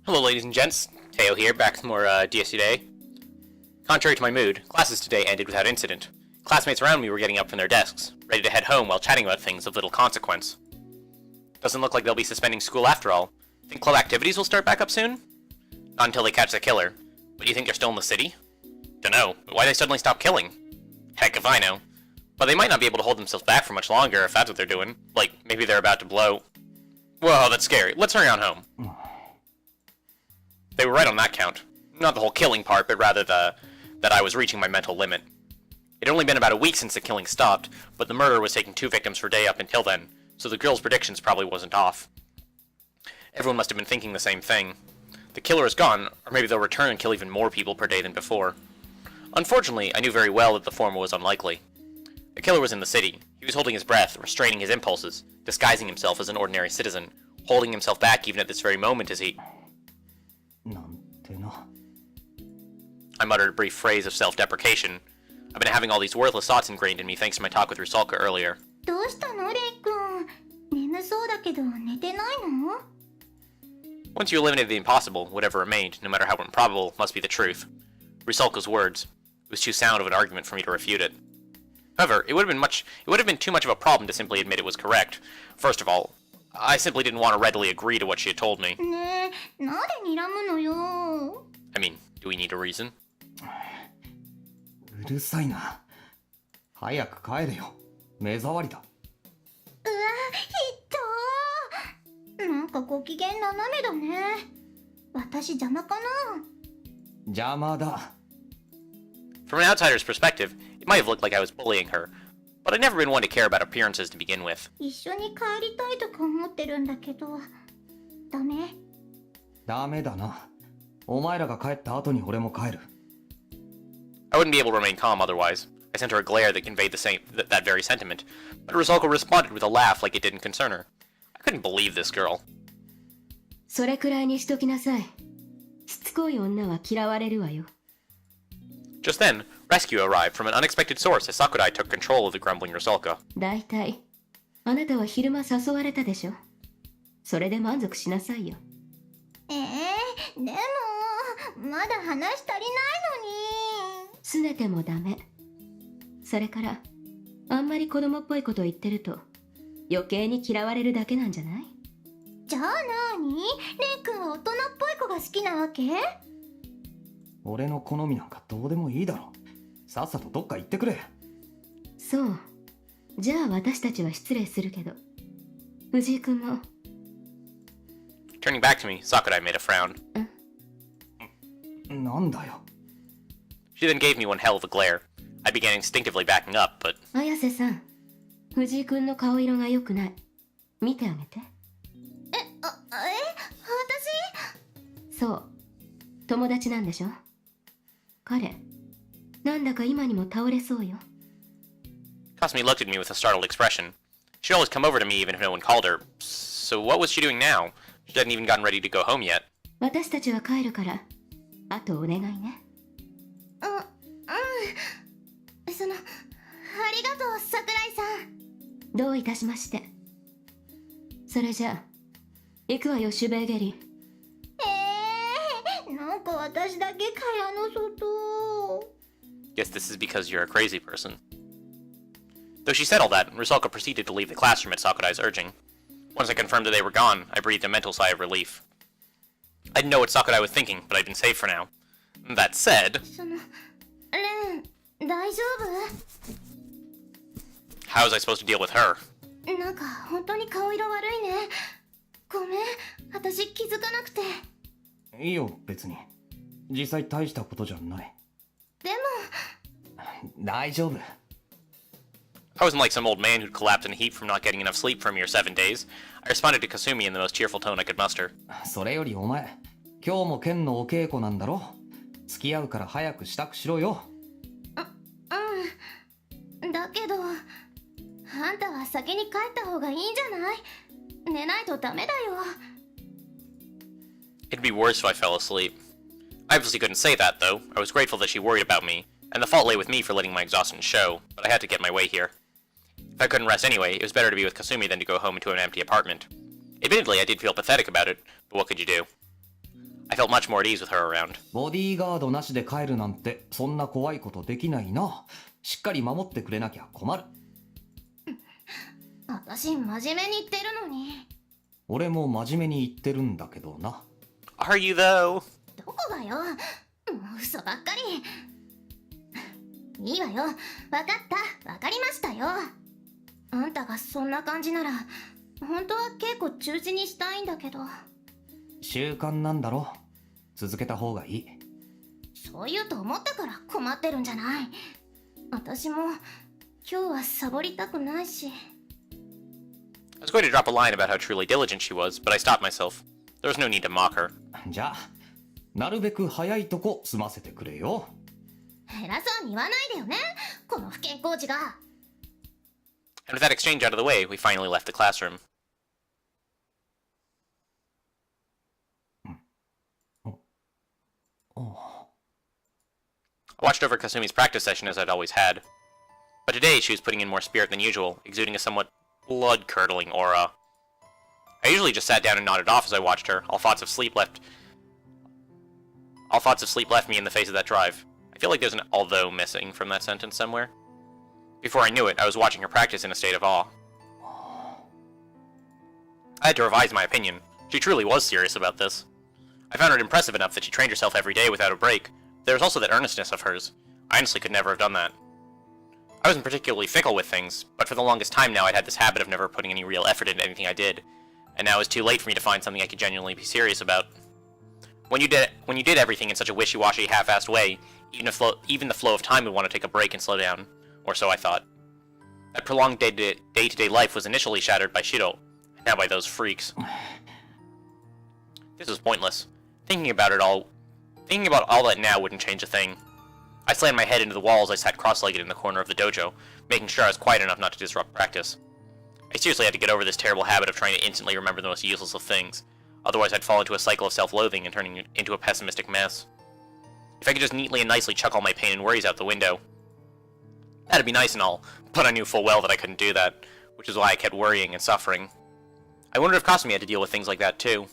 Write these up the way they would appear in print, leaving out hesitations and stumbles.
Hello ladies and gents, Teo here, back with more DSC Today. Contrary to my mood, classes today ended without incident. Classmates around me were getting up from their desks, ready to head home while chatting about things of little consequence. Doesn't look like they'll be suspending school after all. Think club activities will start back up soon? Not until they catch the killer. But you think they're still in the city? Dunno, but why they suddenly stop killing? Heck if I know. But they might not be able to hold themselves back for much longer if that's what they're doing. Like, maybe they're about to blow. Whoa, that's scary. Let's hurry on home. They were right on that count. Not the whole killing part, but rather that I was reaching my mental limit. It had only been about a week since the killing stopped, but the murderer was taking 2 victims per day up until then, so the girl's predictions probably wasn't off. Everyone must have been thinking the same thing. The killer is gone, or maybe they'll return and kill even more people per day than before. Unfortunately, I knew very well that the former was unlikely. The killer was in the city. He was holding his breath, restraining his impulses, disguising himself as an ordinary citizen, holding himself back even at this very moment as he... I muttered a brief phrase of self-deprecation. I've been having all these worthless thoughts ingrained in me thanks to my talk with Rusalka earlier. Once you eliminated the impossible, whatever remained, no matter how improbable, must be the truth. Rusalka's words. It was too sound of an argument for me to refute it. However, it would have been too much of a problem to simply admit it was correct. First of all, I simply didn't want to readily agree to what she had told me. I mean, do we need a reason? From an outsider's perspective, it might have looked like I was bullying her, but I'd never been one to care about appearances to begin with. I wouldn't be able to remain calm otherwise. I sent her a glare that conveyed that very sentiment, but Rusalka responded with a laugh like it didn't concern her. I couldn't believe this girl. Just then, rescue arrived from an unexpected source as Sakurai took control of the grumbling Rusalka. Turning back to me, Sakurai made a frown. She then gave me one hell of a glare. I began instinctively backing up, but... Kasumi looked at me with a startled expression. She'd always come over to me even if no one called her. So what was she doing now? She hadn't even gotten ready to go home yet. Guess this is because you're a crazy person. Though she said all that, Rusalka proceeded to leave the classroom at Sakurai's urging. Once I confirmed that they were gone, I breathed a mental sigh of relief. I didn't know what Sakurai was thinking, but I'd been safe for now. That said... How was I supposed to deal with her? I wasn't like some old man who'd collapsed in a heap from not getting enough sleep for a mere 7 days. I responded to Kasumi in the most cheerful tone I could muster. It'd be worse if I fell asleep. I obviously couldn't say that, though. I was grateful that she worried about me, and the fault lay with me for letting my exhaustion show, but I had to get my way here. If I couldn't rest anyway, it was better to be with Kasumi than to go home into an empty apartment. Admittedly, I did feel pathetic about it, but what could you do? I felt much more at ease with her around. ボディーガードなしで帰るなんてそんな怖いことできないな。しっかり守ってくれなきゃ困る。私真面目に言ってるのに。俺も真面目に言ってるんだけどな。Are you though? どこがよ。もう嘘ばっかり。いいわよ。わかった。わかりましたよ。あんたがそんな感じなら本当は稽古中止にしたいんだけど。習慣なんだろ。続けた方がいい。そう言うと思ったから困ってるんじゃない。私も今日はサボりたくないし。I was going to drop a line about how truly diligent she was, but I stopped myself. There was no need to mock her. じゃあなるべく早いとこ済ませてくれよ。偉そうに言わないでよね、この不健康児が。And with that exchange out of the way, we finally left the classroom. I watched over Kasumi's practice session as I'd always had. But today she was putting in more spirit than usual, exuding a somewhat blood-curdling aura. I usually just sat down and nodded off as I watched her. All thoughts of sleep left me in the face of that drive. I feel like there's an although missing from that sentence somewhere. Before I knew it, I was watching her practice in a state of awe. I had to revise my opinion. She truly was serious about this. I found it impressive enough that she trained herself every day without a break. There was also that earnestness of hers. I honestly could never have done that. I wasn't particularly fickle with things, but for the longest time now I'd had this habit of never putting any real effort into anything I did, and now it was too late for me to find something I could genuinely be serious about. When you did everything in such a wishy-washy, half-assed way, even the flow of time would want to take a break and slow down, or so I thought. That prolonged day-to-day life was initially shattered by Shiro, and now by those freaks. This was pointless. Thinking about all that now wouldn't change a thing. I slammed my head into the wall as I sat cross-legged in the corner of the dojo, making sure I was quiet enough not to disrupt practice. I seriously had to get over this terrible habit of trying to instantly remember the most useless of things. Otherwise I'd fall into a cycle of self-loathing and turning into a pessimistic mess. If I could just neatly and nicely chuck all my pain and worries out the window. That'd be nice and all, but I knew full well that I couldn't do that, which is why I kept worrying and suffering. I wondered if Kasumi had to deal with things like that too.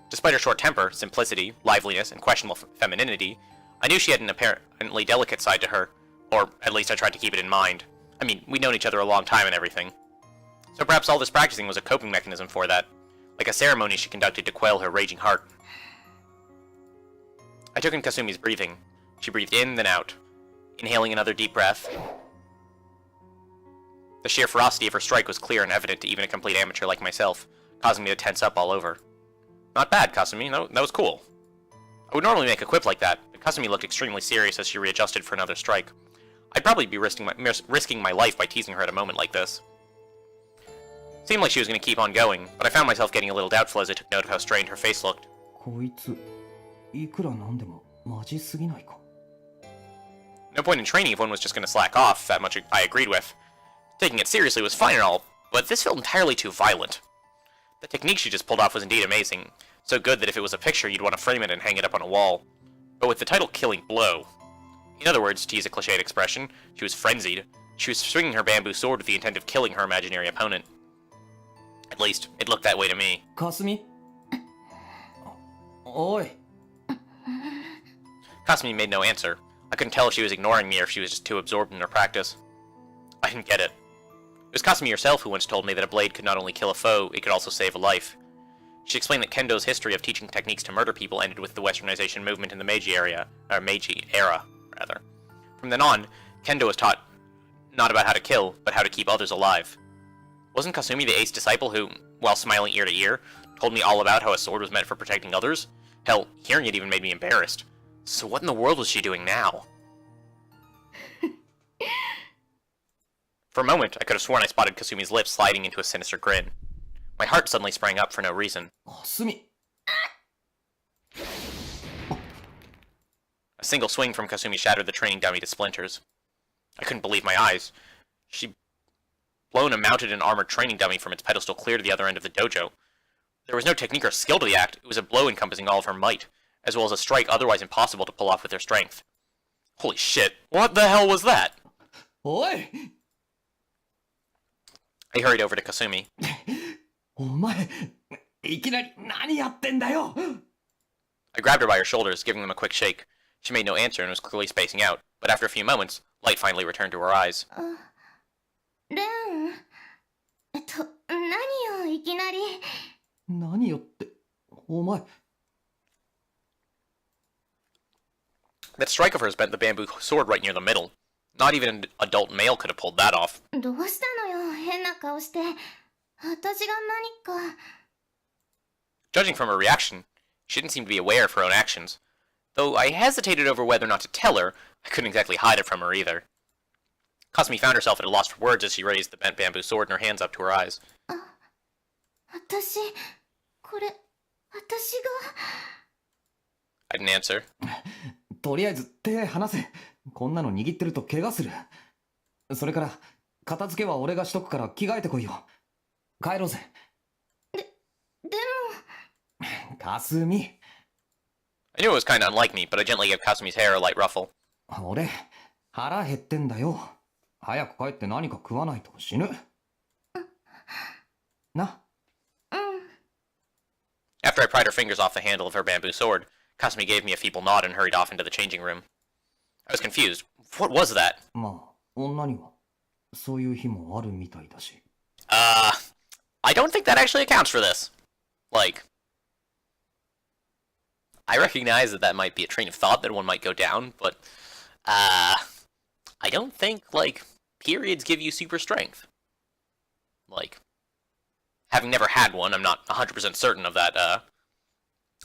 Despite her short temper, simplicity, liveliness, and questionable femininity, I knew she had an apparently delicate side to her, or at least I tried to keep it in mind. I mean, we'd known each other a long time and everything. So perhaps all this practicing was a coping mechanism for that, like a ceremony she conducted to quell her raging heart. I took in Kasumi's breathing. She breathed in, then out, inhaling another deep breath. The sheer ferocity of her strike was clear and evident to even a complete amateur like myself, causing me to tense up all over. Not bad, Kasumi. That was cool. I would normally make a quip like that, but Kasumi looked extremely serious as she readjusted for another strike. I'd probably be risking my life by teasing her at a moment like this. Seemed like she was going to keep on going, but I found myself getting a little doubtful as I took note of how strained her face looked. No point in training if one was just going to slack off, that much I agreed with. Taking it seriously was fine and all, but this felt entirely too violent. The technique she just pulled off was indeed amazing, so good that if it was a picture you'd want to frame it and hang it up on a wall. But with the title Killing Blow. In other words, to use a cliched expression, she was frenzied. She was swinging her bamboo sword with the intent of killing her imaginary opponent. At least, it looked that way to me. Kasumi? Oi. Kasumi made no answer. I couldn't tell if she was ignoring me or if she was just too absorbed in her practice. I didn't get it. It was Kasumi herself who once told me that a blade could not only kill a foe, it could also save a life. She explained that Kendo's history of teaching techniques to murder people ended with the westernization movement in the Meiji era. From then on, Kendo was taught not about how to kill, but how to keep others alive. Wasn't Kasumi the ace disciple who, while smiling ear to ear, told me all about how a sword was meant for protecting others? Hell, hearing it even made me embarrassed. So what in the world was she doing now? For a moment, I could have sworn I spotted Kasumi's lips sliding into a sinister grin. My heart suddenly sprang up for no reason. Kasumi. A single swing from Kasumi shattered the training dummy to splinters. I couldn't believe my eyes. She'd blown a mounted and armored training dummy from its pedestal clear to the other end of the dojo. There was no technique or skill to the act, it was a blow encompassing all of her might, as well as a strike otherwise impossible to pull off with her strength. Holy shit, what the hell was that? Oi! I hurried over to Kasumi. お前、いきなり何やってんだよ I grabbed her by her shoulders, giving them a quick shake. She made no answer and was clearly spacing out, but after a few moments, light finally returned to her eyes. レン何よいきなり。何よって、お前。That strike of hers bent the bamboo sword right near the middle. Not even an adult male could have pulled that off. どうしたのよ、変な顔して。私が何か。Judging from her reaction, she didn't seem to be aware of her own actions. Though I hesitated over whether or not to tell her, I couldn't exactly hide it from her either. Kasumi found herself at a loss for words as she raised the bent bamboo sword in her hands up to her eyes. 私、これ、私が。I didn't answer. とりあえず手離せ。こんなの握ってると怪我する。それから片付けは俺がしとくから着替えてこいよ。帰ろうぜ。でも。かすみ。I knew it was kinda unlike me, but I gently gave Kasumi's hair a light ruffle. 俺、腹減ってんだよ。早く帰って何か食わないと死ぬ。な。After I pried her fingers off the handle of her bamboo sword, Kasumi gave me a feeble nod and hurried off into the changing room. I was confused. What was that? まあ、女にはそういう日もあるみたいだし。I don't think that actually accounts for this. Like, I recognize that might be a train of thought that one might go down, but, I don't think, like, periods give you super strength. Like, having never had one, I'm not 100% certain of that,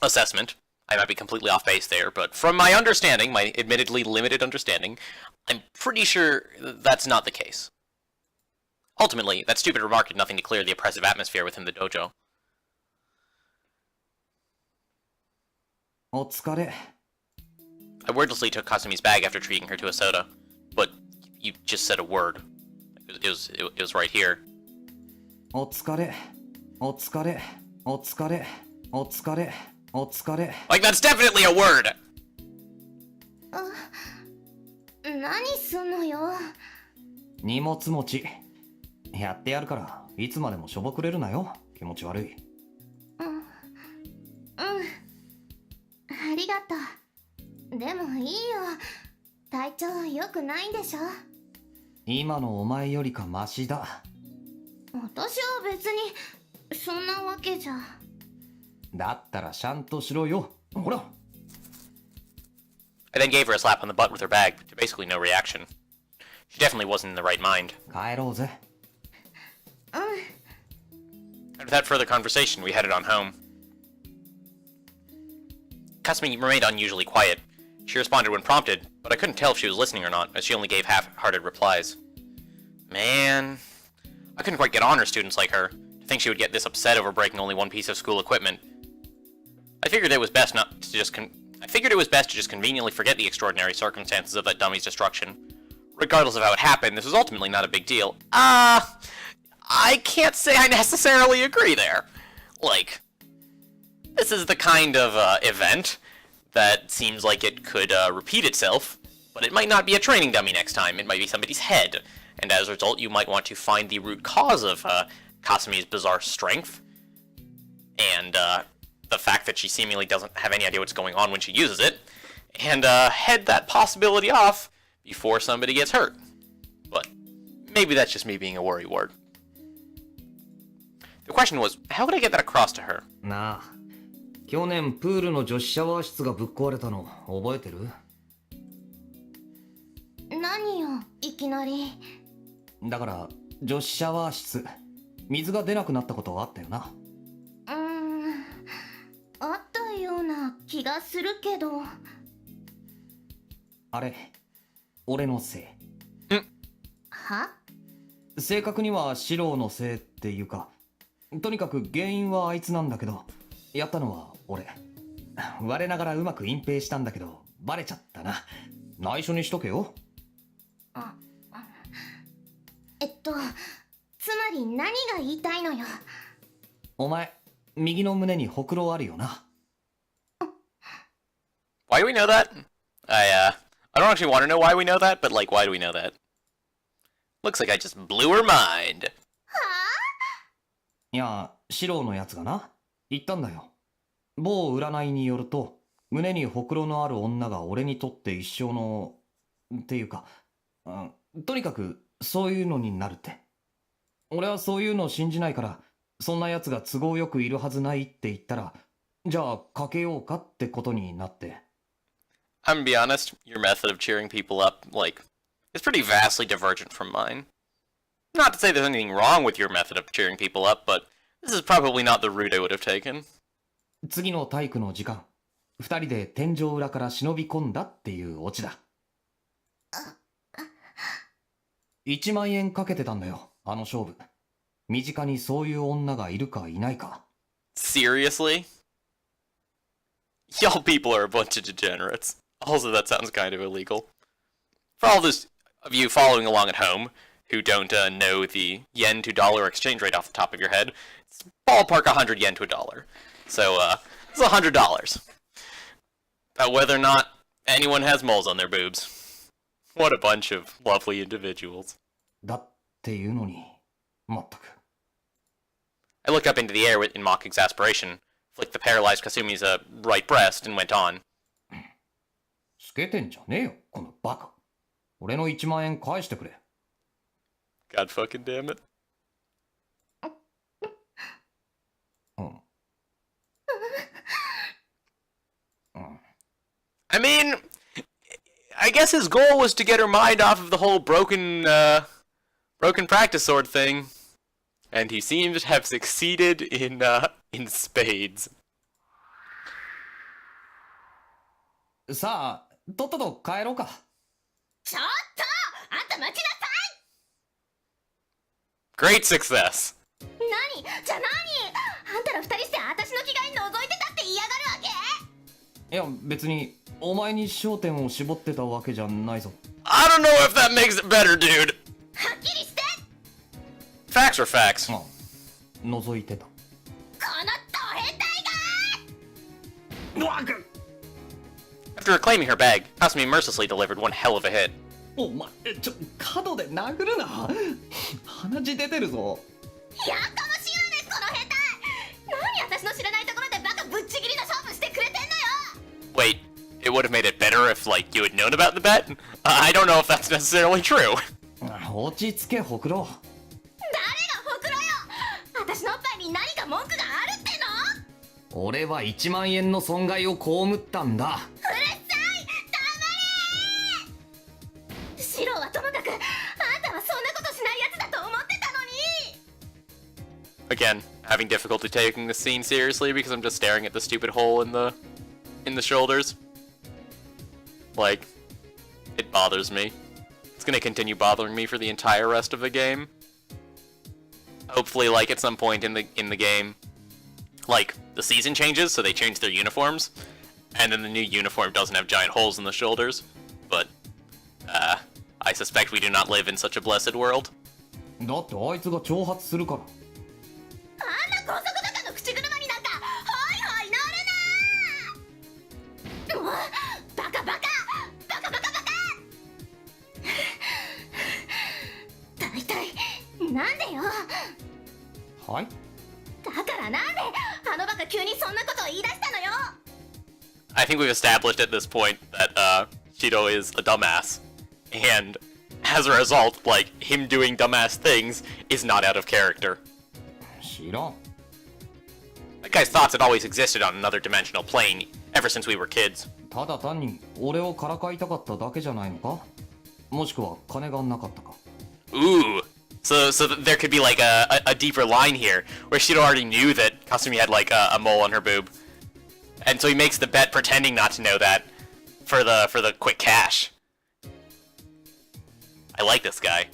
assessment. I might be completely off base there, but from my understanding, my admittedly limited understanding, I'm pretty sure that's not the case. Ultimately, that stupid remark did nothing to clear the oppressive atmosphere within the dojo. お疲れ。I wordlessly took Kasumi's bag after treating her to a soda, but you just said a word. It was right here. お疲れ。お疲れ。お疲れ。お疲れ。お疲れ。 Like, that's definitely a word! 何すんのよ。荷物持ち。やってやるから、いつまでもしょぼくれるなよ。気持ち悪い。ありがとう。でもいいよ。体調良くないんでしょ。今のお前よりかマシだ。私は別にそんなわけじゃ。だったらちゃんとしろよ。ほら。I then gave her a slap on the butt with her bag, but to basically no reaction. She definitely wasn't in the right mind. 帰ろうぜ。And without further conversation, we headed on home. Kasumi remained unusually quiet. She responded when prompted, but I couldn't tell if she was listening or not, as she only gave half-hearted replies. Man, I couldn't quite get on her students like her. To think she would get this upset over breaking only one piece of school equipment. I figured it was best to just conveniently forget the extraordinary circumstances of that dummy's destruction. Regardless of how it happened, this was ultimately not a big deal. I can't say I necessarily agree there. Like, this is the kind of event that seems like it could repeat itself, but it might not be a training dummy next time. It might be somebody's head, and as a result, you might want to find the root cause of Kasumi's bizarre strength, and the fact that she seemingly doesn't have any idea what's going on when she uses it, and head that possibility off before somebody gets hurt. But maybe that's just me being a worrywart. The question was, how could I get that across to her? なあ、去年プールの女子シャワー室がぶっ壊れたの覚えてる？何よ、いきなり。だから女子シャワー室、水が出なくなったことあったよな。あったような気がするけど。あれ、俺のせい。は？正確にはシローのせいっていうか、とにかく原因はあいつなんだけど、やったのは俺。我ながらうまく隠蔽したんだけど、バレちゃったな。内緒にしとけよ。つまり何が言いたいのよ。お前、右の胸にほくろあるよな。Why do we know that? I don't actually want to know why we know that, but like, why do we know that? Looks like I just blew her mind. いや、シローのやつがな、言ったんだよ。某占いによると、胸にほくろのある女が俺にとって一生の、っていうか、とにかくそういうのになるって。俺はそういうのを信じないから、そんな奴が都合よくいるはずないって言ったら、じゃあかけようかってことになって。I'm gonna be honest, your method of cheering people up, like, is pretty vastly divergent from mine. Not to say there's anything wrong with your method of cheering people up, but this is probably not the route I would have taken. 次の体育の時間、二人で天井裏から忍び込んだっていうオチだ。1万円かけてたんだよ、あの勝負。身近にそういう女がいるかいないか。Seriously? Y'all people are a bunch of degenerates. Also, that sounds kind of illegal. For all those of you following along at home, who don't know the yen to dollar exchange rate off the top of your head, it's ballpark 100 yen to a dollar. So, it's $100. About whether or not anyone has moles on their boobs. What a bunch of lovely individuals. だっていうのに、まったく。I looked up into the air in mock exasperation, flicked the paralyzed Kasumi's right breast, and went on. つけてんじゃねえよ、このバカ。俺の1万円返してくれ。God fucking damn it. I mean, I guess his goal was to get her mind off of the whole broken practice sword thing, and he seems to have succeeded in spades. さあ、とっとと帰ろうか。ちょっとあんた待ちなさい。 Great success. 何じゃ何あんたら二人して私の着替え覗いてたって嫌がるわけ。いや、別に、お前に焦点を絞ってたわけじゃないぞ。I don't know if that makes it better, dude. はっきりして。 Facts are facts. ああ、覗いてた。このド変態が。うわっ After reclaiming her bag, Kasumi mercilessly delivered one hell of a hit. お前、角で殴るな。鼻血出てるぞ。やかましいわね、この変態。何私の知らないところでバカぶっちぎりの勝負してくれてんのよ。 Wait, it would have made it better if, like, you had known about the bet? I don't know if that's necessarily true. 落ち着け、ほくろ。誰がほくろよ。私のおっぱいに何か文句があるっての。俺は1万円の損害を被ったんだ。うるさい、黙れ。シロはともかく、あんたはそんなことしないやつだと思ってたのに。 Again, having difficulty taking this scene seriously because I'm just staring at the stupid hole in the shoulders. Like, it bothers me. It's gonna continue bothering me for the entire rest of the game. Hopefully, like, at some point in the game, like, the season changes, so they change their uniforms, and then the new uniform doesn't have giant holes in the shoulders. But, I suspect we do not live in such a blessed world. だってあいつが挑発するから。あんな高速バカの口車になんかホイホイ乗るな。もうバカバカバカバカバカ。大体なんでよ。はい。だからなんであのバカ急にそんなことを言い出したのよ。 I think we've established at this point that Shido is a dumbass, and as a result, like, him doing dumbass things is not out of character. 知らん。 That guy's thoughts had always existed on another dimensional plane ever since we were kids. ただ単に俺をからかいたかっただけじゃないのか。もしくは金がなかったか。 Ooh. So there could be like a deeper line here, where Shido already knew that Kasumi had like a mole on her boob, and so he makes the bet pretending not to know that for the quick cash. I like this guy.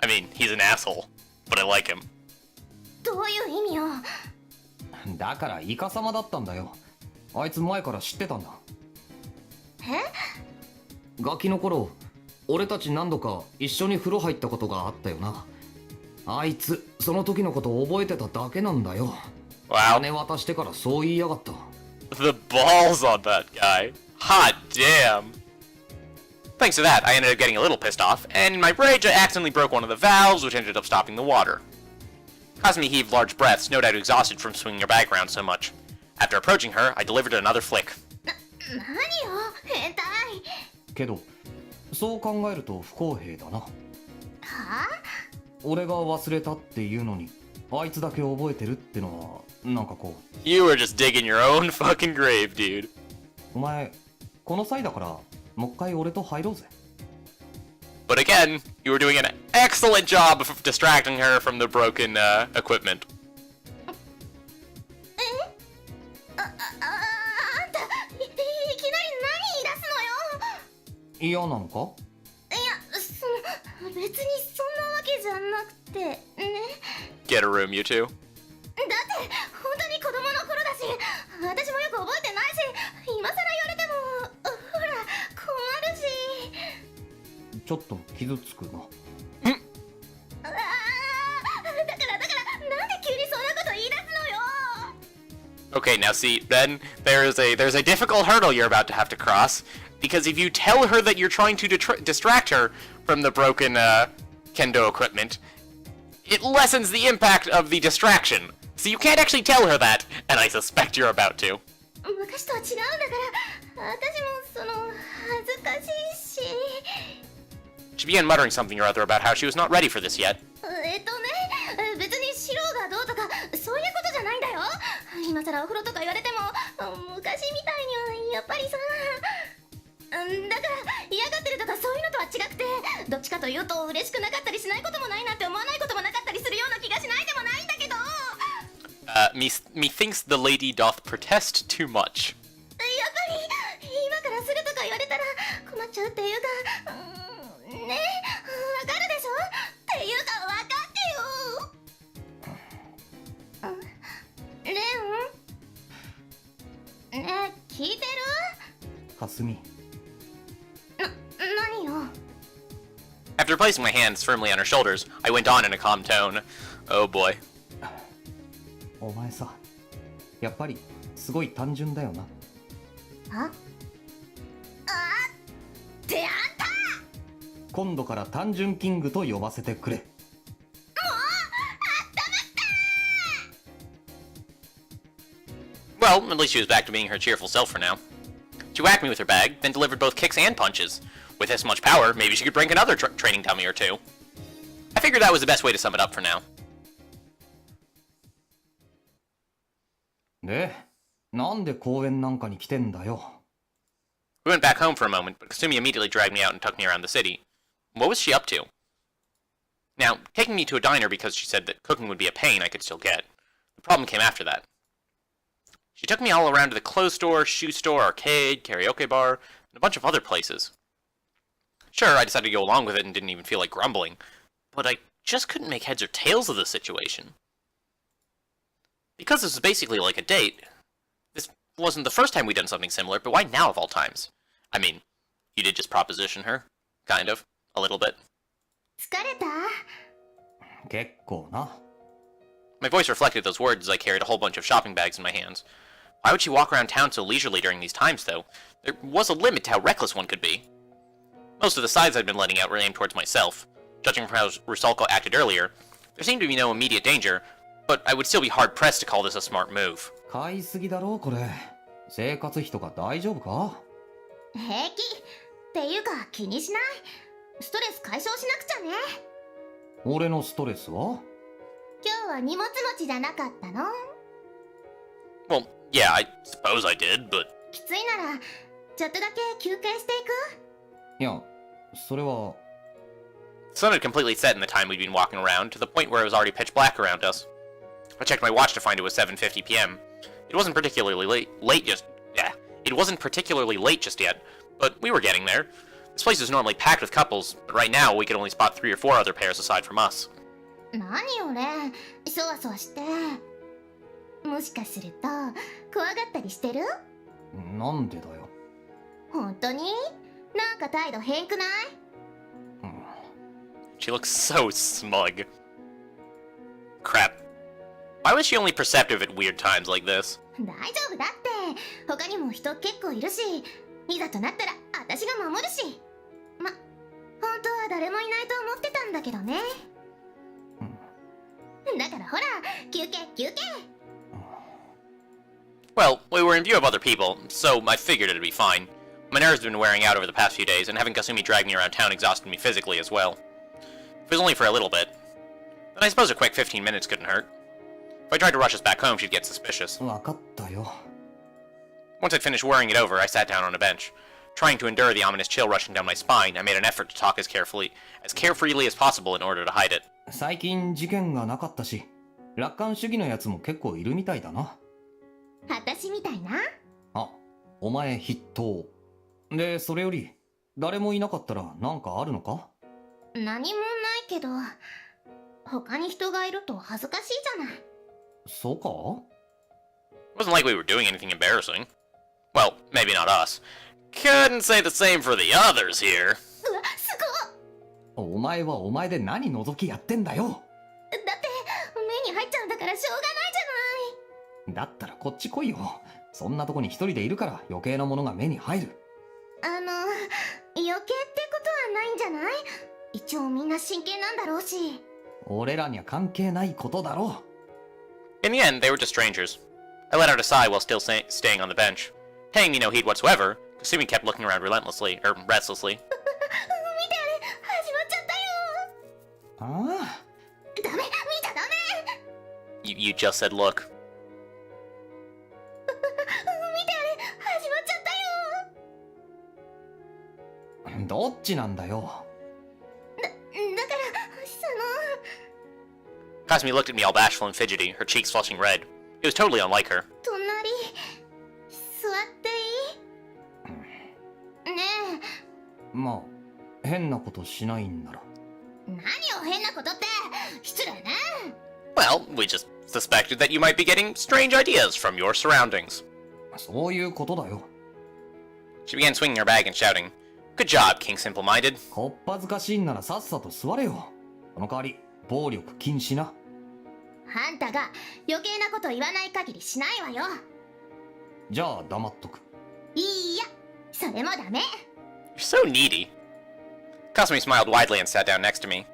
I mean, he's an asshole, but I like him. どういう意味よ。だからイカ様だったんだよ。あいつ前から知ってたんだ。え？ガキの頃、俺たち何度か一緒に風呂入ったことがあったよな。あいつ、その時のこと覚えてただけなんだよ。Wow. 金渡してからそう言いやがった。The balls on that guy. Hot damn. Thanks to that, I ended up getting a little pissed off, and in my rage I accidentally broke one of the valves, which ended up stopping the water. Kasumi heaved large breaths, no doubt exhausted from swinging her bag around so much. After approaching her, I delivered another flick. 何よ変態。けどそう考えると不公平だな。はあ？俺が忘れたっていうのにあいつだけ覚えてるってのはなんかこう。 You were just digging your own fucking grave, dude. お前この際だからもう一回俺と入ろうぜ。 But again, you were doing an excellent job of distracting her from the broken equipment. あんたいきなり何言い出すのよ。嫌なのか？いや別にそんなわけじゃなくてね。 Get a room, you two. だって本当に子供の頃だし、私もよく覚えてないし、今更言われてもほら困るし。ちょっと傷つくな。だからなんで急にそんなこと言い出すのよ。 Okay, now see, Ben, there's a difficult hurdle you're about to have to cross, because if you tell her that you're trying to distract her from the broken kendo equipment, it lessens the impact of the distraction. So you can't actually tell her that, and I suspect you're about to. 昔とは違うんだから私もその恥ずかしいし。 She began muttering something or other about how she was not ready for this yet. 別に白がどうとかそういうことじゃないんだよ。今更お風呂とか言われても昔みたいにはやっぱりさ。だから嫌がってるとかそういうのとは違くて、どっちかというと嬉しくなかったりしないこともないなって思わないこともなかったりするような気がしないでもないんだけど。Methinks the lady doth protest too much. やっぱり今からするとか言われたら困っちゃうっていうか、ね、わかるでしょっていうかわかってよ。レン？ねえ聞いてる？かすみ。何よ。 After placing my hands firmly on her shoulders, I went on in a calm tone. Oh boy. お前さ、やっぱりすごい単純だよな。ってあんた。今度から単純キングと呼ばせてくれ。Well, at least she was back to being her cheerful self for now. She whacked me with her bag, then delivered both kicks and punches. With this much power, maybe she could break another training dummy or two. I figured that was the best way to sum it up for now. で、なんで公園なんかに来てんだよ。 We went back home for a moment, but Kasumi immediately dragged me out and took me around the city. What was she up to? Now, taking me to a diner because she said that cooking would be a pain I could still get. The problem came after that. She took me all around to the clothes store, shoe store, arcade, karaoke bar, and a bunch of other places. Sure, I decided to go along with it and didn't even feel like grumbling, but I just couldn't make heads or tails of the situation. Because this was basically like a date, this wasn't the first time we'd done something similar, but why now of all times? I mean, you did just proposition her. Kind of. A little bit. 疲れた？結構な。 My voice reflected those words as I carried a whole bunch of shopping bags in my hands. Why would she walk around town so leisurely during these times, though? There was a limit to how reckless one could be. Most of the sides I'd been letting out were aimed towards myself. Judging from how Rusalka acted earlier, there seemed to be no immediate danger, but I would still be hard-pressed to call this a smart move. 買いすぎだろこれ。生活費とか大丈夫か？平気っていうか気にしない。ストレス解消しなくちゃね。俺のストレスは？今日は荷物持ちじゃなかったの？ Well, yeah, I suppose I did, but... きついならちょっとだけ休憩していく？いや、それは。 The sun had completely set in the time we'd been walking around, to the point where it was already pitch black around us. I checked my watch to find it was 7:50 p.m. It wasn't particularly late just yet, but we were getting there. This place is normally packed with couples, but right now we could only spot 3 or 4 other pairs aside from us. 何よね、そわそわして。もしかすると怖がったりしてる？なんでだよ。本当に？なんか態度変くない？ She looks so smug. Crap. Why was she only perceptive at weird times like this? 大丈夫だって。他にも人結構いるし、いざとなったら私が守るし。本当は誰もいないと思ってたんだけどね。だからほら、休憩休憩。Well, we were in view of other people, so I figured it'd be fine. My nerves have been wearing out over the past few days, and having Kasumi drag me around town exhausted me physically as well. If it was only for a little bit, then I suppose a quick 15 minutes couldn't hurt. If I tried to rush us back home, she'd get suspicious. わかったよ。 Once I'd finished worrying it over, I sat down on a bench. Trying to endure the ominous chill rushing down my spine, I made an effort to talk as carefreely as possible in order to hide it. 最近事件がなかったし、楽観主義のやつも結構いるみたいだな。私みたいな。あ、お前筆頭。で、それより、誰もいなかったらなんかあるのか？何もないけど、他に人がいると恥ずかしいじゃない。そうか？ It wasn't like we were doing anything embarrassing. Well, maybe not us. Couldn't say the same for the others here. うわ、すごっ。お前はお前で何覗きやってんだよ。だって目に入っちゃうんだからしょうがないじゃない。だったらこっち来いよ。そんなとこに一人でいるから余計なものが目に入る。余計ってことはないんじゃない？一応みんな真剣なんだろうし。俺らには関係ないことだろう。 In the end, they were just strangers. I let out a sigh while still staying on the bench. Paying me no heed whatsoever, Kasumi kept looking around restlessly. 見てあれ、始まっちゃったよ。ああ。ダメ、見ちゃダメ。You just said look. 見てあれ、始まっちゃったよ。どっちなんだよ。だから、 Kasumi looked at me all bashful and fidgety, her cheeks flushing red. It was totally unlike her. 隣、座っていい？ねまあ、変なことしないんなら。え、何を変なことって、失礼ね。Well, we just suspected that you might be getting strange ideas from your surroundings. そういうことだよ。She began swinging her bag and shouting, "Good job, King Simple-Minded." こっぱずかしいんならさっさと座れよ。その代わり、暴力禁止な。あんたが余計なこと言わない限りしないわよ。じゃあ黙っとく。いいや、それもダメ。 You're so needy. Kasumi smiled widely and sat down next to me.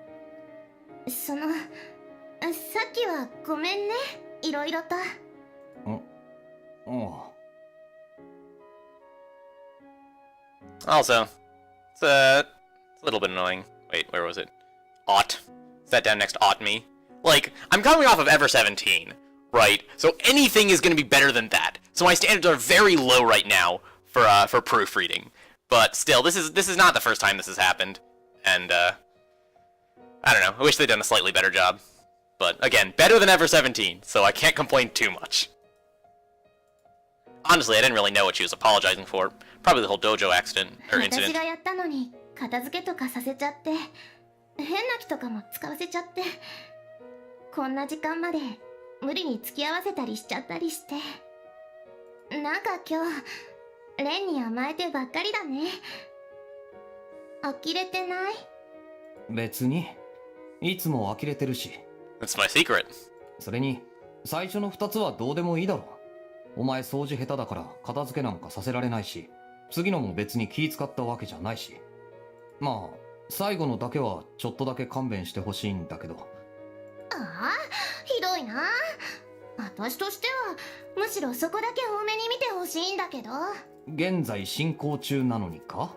さっきはごめんね、いろいろと。Also, it's a little bit annoying. Wait, where was it? Ought. Sat down next to ought me. Like, I'm coming off of Ever 17, right? So anything is going to be better than that. So my standards are very low right now for proofreading. But still, this is not the first time this has happened. And, I don't know. I wish they'd done a slightly better job. But, again, better than Ever 17, so I can't complain too much. Honestly, I didn't really know what she was apologizing for. Probably the whole Dojo accident, or 私 incident. がやったのに片付けとかさせちゃって、変な気とかも使わせちゃって、こんな時間まで無理に付き合わせたりしちゃったりして、なんか今日レンに甘えてばっかりだね。呆れてない？別に。いつも呆れてるし。That's my secret. それに、最初の2つはどうでもいいだろう。お前掃除下手だから片付けなんかさせられないし、次のも別に気使ったわけじゃないし。まあ、最後のだけはちょっとだけ勘弁してほしいんだけど。ああ、ひどいな。私としてはむしろそこだけ多めに見てほしいんだけど。現在進行中なのにか？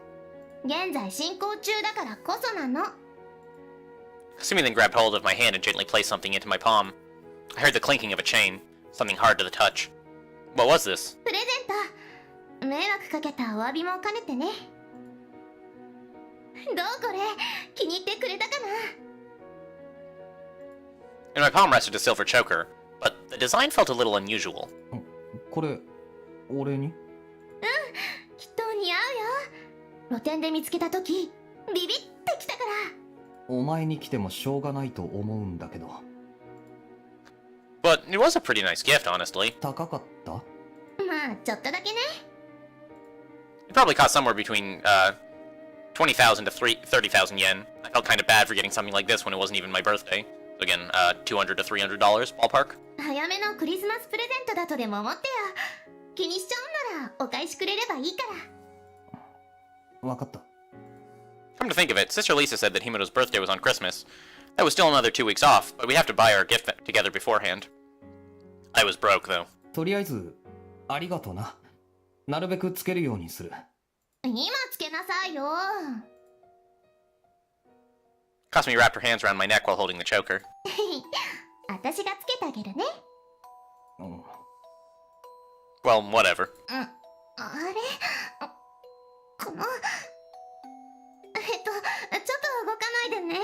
現在進行中だからこそなの。 Kasumi then grabbed hold of my hand and gently placed something into my palm. I heard the clinking of a chain, something hard to the touch. What was this? プレゼント。迷惑かけたお詫びも兼ねてね。どうこれ、気に入ってくれたかな？ In my palm rested a silver choker, but the design felt a little unusual. これ、俺に？きっと似合うよ。露店で見つけたとき、ビビってきたから。お前に来てもしょうがないと思うんだけど。But it was a pretty nice gift, honestly. 高かった？まあ、ちょっとだけね。It probably cost somewhere between 20,000 to 30,000 yen. I felt kind of bad for getting something like this when it wasn't even my birthday. So again, $200 to $300 ballpark. 早めのクリスマスプレゼントだとでも思ってよ。気にしちゃうんならお返しくれればいいから。わかった。Come to think of it, Sister Lisa said that Himeno's birthday was on Christmas. That was still another 2 weeks off, but we have to buy our gift together beforehand. I was broke, though. とりあえず、ありがとな。なるべくつけるようにする。今つけなさいよ。 Kasumi wrapped her hands around my neck while holding the choker. 私がつけてあげるね。うん。 Well, whatever. あれこのちょっと動かないでね。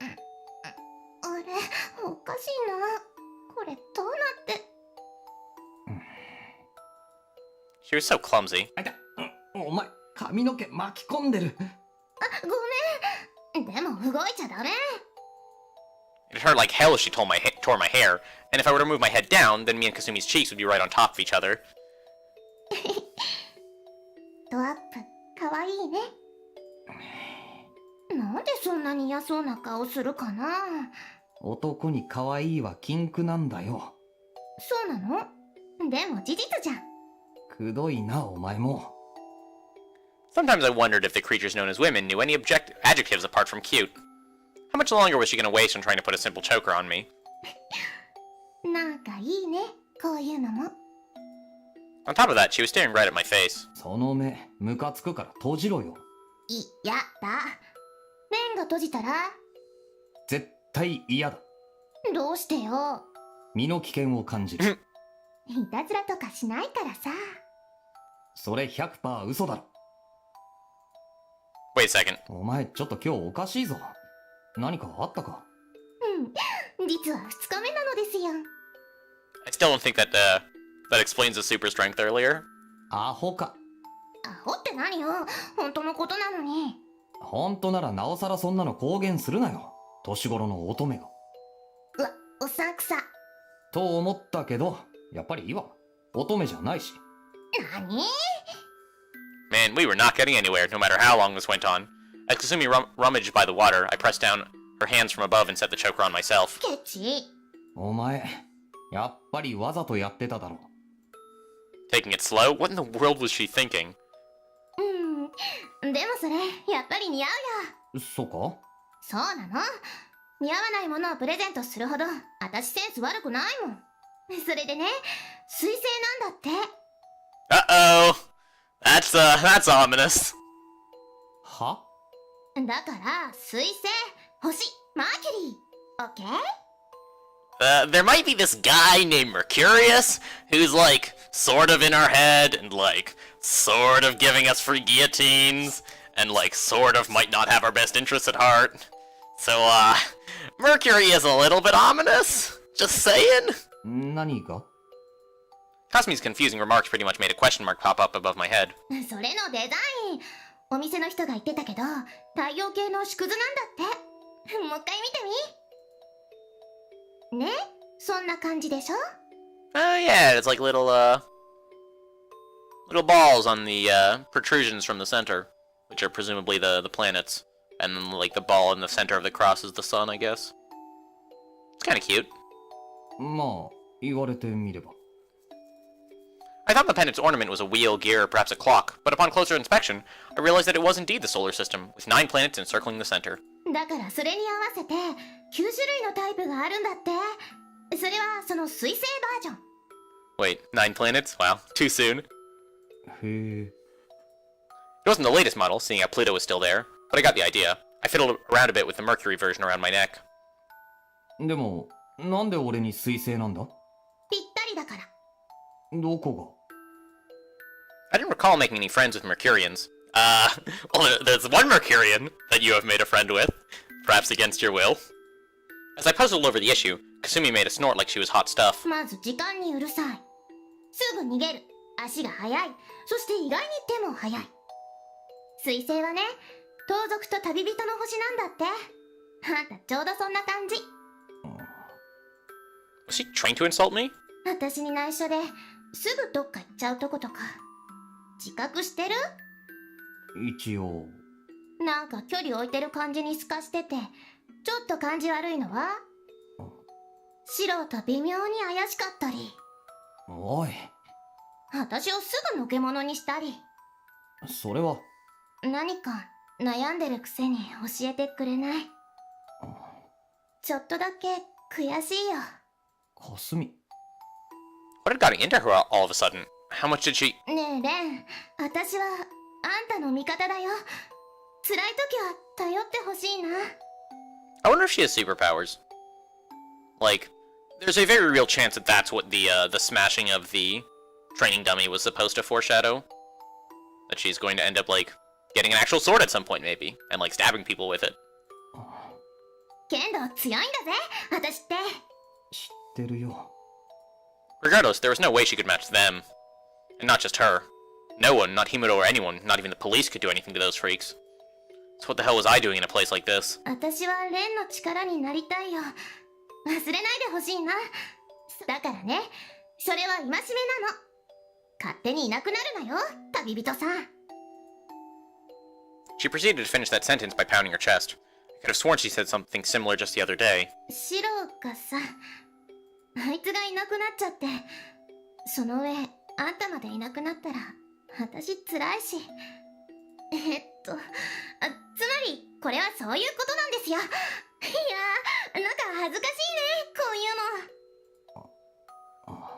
あれおかしいな。これどうなって。 She was so clumsy. あいた。お前、髪の毛巻き込んでる。ごめん。でも動いちゃダメ。 It hurt like hell as she tore my hair, and if I were to move my head down, then me and Kasumi's cheeks would be right on top of each other. ドアップかわいいね。なんでそんなに嫌そうな顔するかな。男に可愛いは禁句なんだよ。そうなの？でも事実じゃん。くどいな、お前も。Sometimes I wondered if the creatures known as women knew any adjectives apart from cute. How much longer was she going to waste on trying to put a simple choker on me? なんかいいね、こういうのも。 On top of that, she was staring right at my face. その目、ムカつくから閉じろよ。やだ。目が閉じたら？絶対嫌だ。どうしてよ。身の危険を感じる。いたずらとかしないからさ。それ 100% 嘘だろ。 Wait a second. お前ちょっと今日おかしいぞ。何かあったか？実は2日目なのですよ。 I still don't think that explains the super strength earlier. アホか。アホって何よ。本当のことなのに。本当ならなおさらそんなの公言するなよ。年頃の乙女が。おさんくさ。と思ったけど、やっぱりいいわ。乙女じゃないし。何？ Man, we were not getting anywhere, no matter how long this went on. As Kasumi rummaged by the water, I pressed down her hands from above and set the choker on myself. ケチ。お前、やっぱりわざとやってただろ。Taking it slow? What in the world was she thinking? でもそれやっぱり似合うよ。そうか？そうなの。似合わないものをプレゼントするほど私センス悪くないもん。それでね、水星なんだって。 Uh-oh! That's ominous. は？だから水星、星、マーキュリー。オッケー？ There might be this guy named Mercurius, who's like, sort of in our head, and like, sort of giving us free guillotines, and like, sort of might not have our best interests at heart. So, Mercury is a little bit ominous. Just saying. 何が？ Kasumi's confusing remarks pretty much made a question mark pop up above my head. それのデザイン。お店の人が言ってたけど、太陽系の縮図なんだって。もう一回見てみ。ね、そんな感じでしょ？ Yeah, it's like little balls on the, protrusions from the center, which are presumably the planets. And then, like, the ball in the center of the cross is the sun, I guess. It's kinda cute. まあ、言われてみれば。I thought the pendant's ornament was a wheel, gear, or perhaps a clock, but upon closer inspection, I realized that it was indeed the solar system, with 9 planets encircling the center. だからそれに合わせて9種類のタイプがあるんだって。それはその水星バージョン。 Wait, 9 planets? Wow, too soon. へえ。 It wasn't the latest model, seeing how Pluto was still there, but I got the idea. I fiddled around a bit with the Mercury version around my neck. でも、なんで俺に水星なんだ？ぴったりだから。どこ I didn't recall making any friends with Mercurians. Well, there's one Mercurian that you have made a friend with, perhaps against your will. As I puzzled over the issue, Kasumi made a snort like she was hot stuff. まず時間にうるさい。すぐ逃げる。足が速い。そして意外に手も速い。水星はね、盗賊と旅人の星なんだって。あんたちょうどそんな感じ。 Was she trying to insult me? 私に内緒ですぐどっか行っちゃうとことか自覚してる？一応。なんか距離置いてる感じに透かしててちょっと感じ悪いのは？素人微妙に怪しかったり。おい。私をすぐのけ者にしたり。それは。何か悩んでるくせに教えてくれない？ちょっとだけ悔しいよ。かすみ。What had gotten into her all of a sudden? How much did she... ねえレン、私はあんたの味方だよ。辛い時は頼ってほしいな。I wonder if she has superpowers. Like, there's a very real chance that that's what the smashing of the training dummy was supposed to foreshadow. That she's going to end up, like, getting an actual sword at some point, maybe, and, like, stabbing people with it. 剣道強いんだぜ、私って。知ってるよ。Regardless, there was no way she could match them. And not just her. No one, not Himuro or anyone, not even the police could do anything to those freaks. So what the hell was I doing in a place like this? 私はレンの力になりたいよ。忘れないでほしいな。だからね、それは戒めなの。勝手にいなくなるなよ、旅人さん。She proceeded to finish that sentence by pounding her chest. I could have sworn she said something similar just the other day. シロがさ、あいつがいなくなっちゃって、その上、あんたまでいなくなったら、私辛いし。つまり、これはそういうことなんですよ。いやー、なんか恥ずかしいね、こういうの。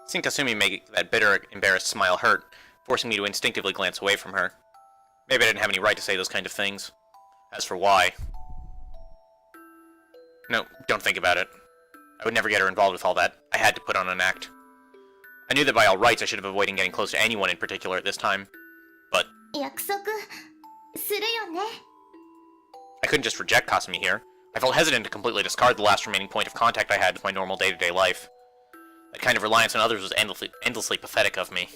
Seeing Kasumi make that bitter, embarrassed smile hurt, forcing me to instinctively glance away from her. Maybe I didn't have any right to say those kind of things. As for why... No, don't think about it. I would never get her involved with all that. I had to put on an act. I knew that by all rights I should have avoided getting close to anyone in particular at this time. But... 約束するよね。I couldn't just reject Kasumi here. I felt hesitant to completely discard the last remaining point of contact I had with my normal day-to-day life. That kind of reliance on others was endlessly pathetic of me.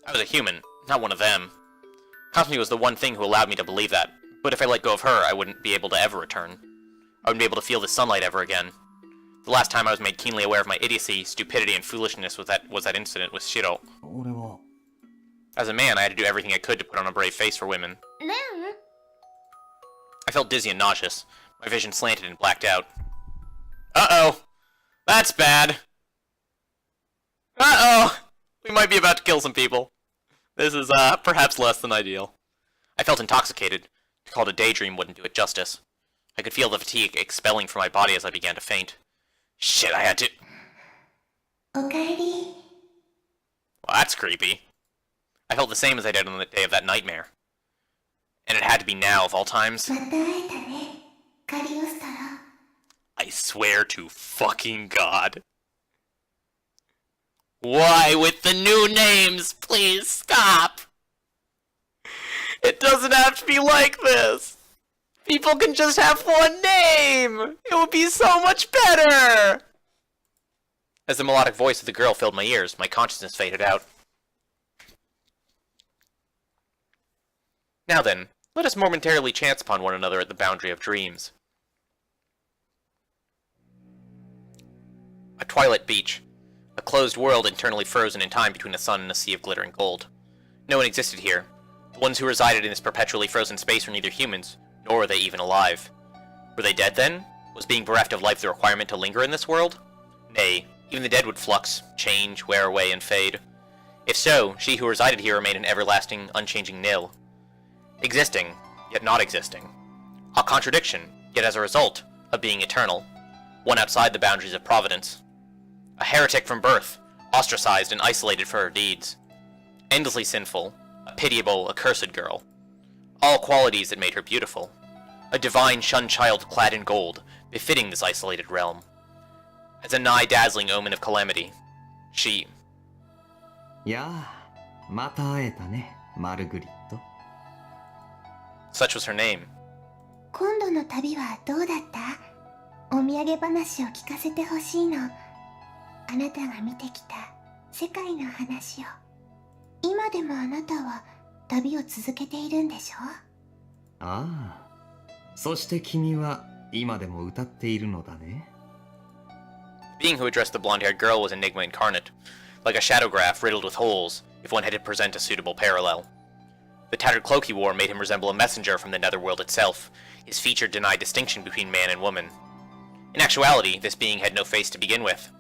I was a human, not one of them. Kasumi was the one thing who allowed me to believe that, but if I let go of her, I wouldn't be able to ever return. I wouldn't be able to feel the sunlight ever again. The last time I was made keenly aware of my idiocy, stupidity, and foolishness was that incident with Shiro. 俺は As a man, I had to do everything I could to put on a brave face for women. レン I felt dizzy and nauseous. My vision slanted and blacked out. Uh-oh! That's bad! Uh-oh! We might be about to kill some people. This is, perhaps less than ideal. I felt intoxicated. To call it a daydream wouldn't do it justice. I could feel the fatigue expelling from my body as I began to faint. Shit, I had to... おかえり。 Well, that's creepy. I felt the same as I did on the day of that nightmare. And it had to be now, of all times. また会えたね、カリオスタロ。 I swear to fucking God. Why with the new names? Please stop. It doesn't have to be like this. People can just have one name. It would be so much better. As the melodic voice of the girl filled my ears, my consciousness faded out. Now then, let us momentarily chance upon one another at the boundary of dreams. A twilight beach. A closed world internally frozen in time between a sun and a sea of glittering gold. No one existed here. The ones who resided in this perpetually frozen space were neither humans, nor were they even alive. Were they dead then? Was being bereft of life the requirement to linger in this world? Nay, even the dead would flux, change, wear away, and fade. If so, she who resided here remained an everlasting, unchanging nil. Existing, yet not existing. A contradiction, yet as a result of being eternal. One outside the boundaries of providence. A heretic from birth, ostracized and isolated for her deeds. Endlessly sinful, a pitiable, accursed girl. All qualities that made her beautiful. A divine shunned child clad in gold, befitting this isolated realm. As a nigh dazzling omen of calamity, she... やあ、また会えたね、マルグリット。 Such was her name. 今度の旅はどうだった？お土産話を聞かせてほしいの。あなたが見てきた世界の話を。今でもあなたは旅を続けているんでしょ？ああ、そして君は今でも歌っているのだね。 The being who addressed the blonde-haired girl was Enigma incarnate, like a shadow graph riddled with holes, if one had to present a suitable parallel. The tattered cloak he wore made him resemble a messenger from the netherworld itself. His feature denied distinction between man and woman. In actuality, this being had no face to begin with.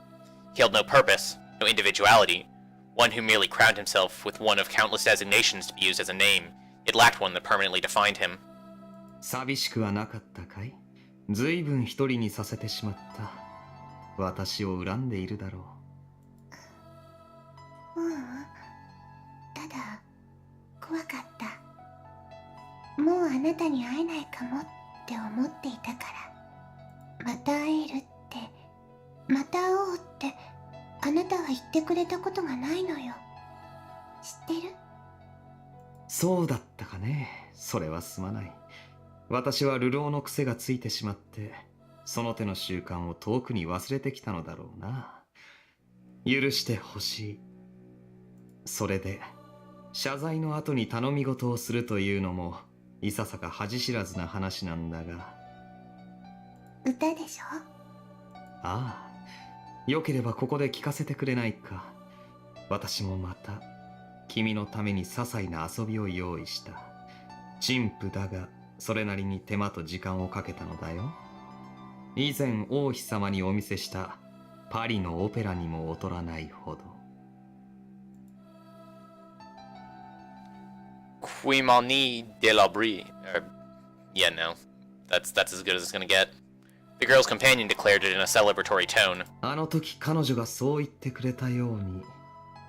He held no purpose, no individuality, one who merely crowned himself with one of countless designations to be used as a name, yet lacked one that permanently defined him. 寂しくはなかったかい？ずいぶん一人にさせてしまった。私を恨んでいるだろただ怖かった。もうあなたに会えないかもって思っていたから。また会えるって、また会おうってあなたは言ってくれたことがないのよ。知ってる？そうだったかね。それはすまない。私は流浪の癖がついてしまって、その手の習慣を遠くに忘れてきたのだろうな。許してほしい。それで謝罪の後に頼み事をするというのもいささか恥知らずな話なんだが。歌でしょ？ああ、よければここで聞かせてくれないか。私もまた君のために些細な遊びを用意した。陳腐だがそれなりに手間と時間をかけたのだよ。以前王妃様にお見せしたパリのオペラにも劣らないほど。Quimani de la Brie. Yeah, no. That's as good as it's gonna get. The girl's companion declared it in a celebratory tone. あの時彼女がそう言ってくれたように、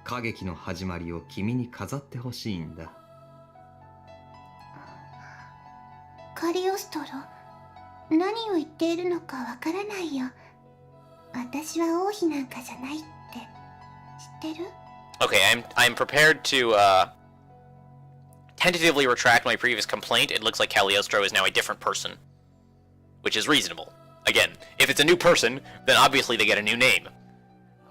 歌劇の始まりを君に飾ってほしいんだ。カリオストロ、何を言っているのかわからないよ。私は王妃なんかじゃないって知ってる？ Okay, I'm prepared to tentatively retract my previous complaint. It looks like Cagliostro is now a different person, which is reasonable. Again, if it's a new person, then obviously they get a new name.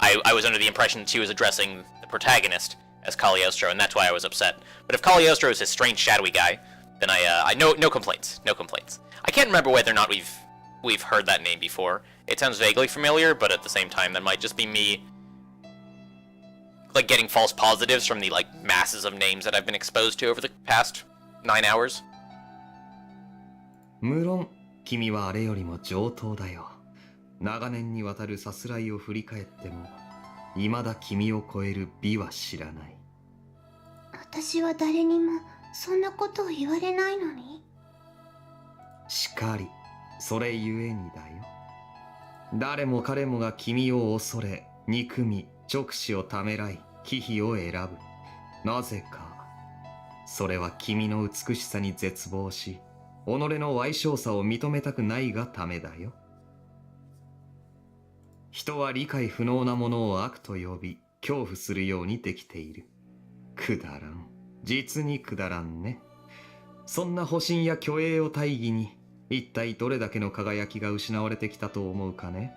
I was under the impression that she was addressing the protagonist as Cagliostro, and that's why I was upset. But if Cagliostro is his strange shadowy guy, then I no complaints, no complaints. I can't remember whether or not we've heard that name before. It sounds vaguely familiar, but at the same time, that might just be me, like, getting false positives from the, like, masses of names that I've been exposed to over the past 9 hours. 無論君はあれよりも上等だよ。長年にわたるさすらいを振り返っても未だ君を超える美は知らない。私は誰にもそんなことを言われないのに。しかり、それゆえにだよ。誰も彼もが君を恐れ、憎み、直視をためらい、忌避を選ぶ。なぜか。それは君の美しさに絶望し、己の矮小さを認めたくないがためだよ。人は理解不能なものを悪と呼び、恐怖するようにできている。くだらん。実にくだらんね。そんな保身や虚栄を大義に、一体どれだけの輝きが失われてきたと思うかね。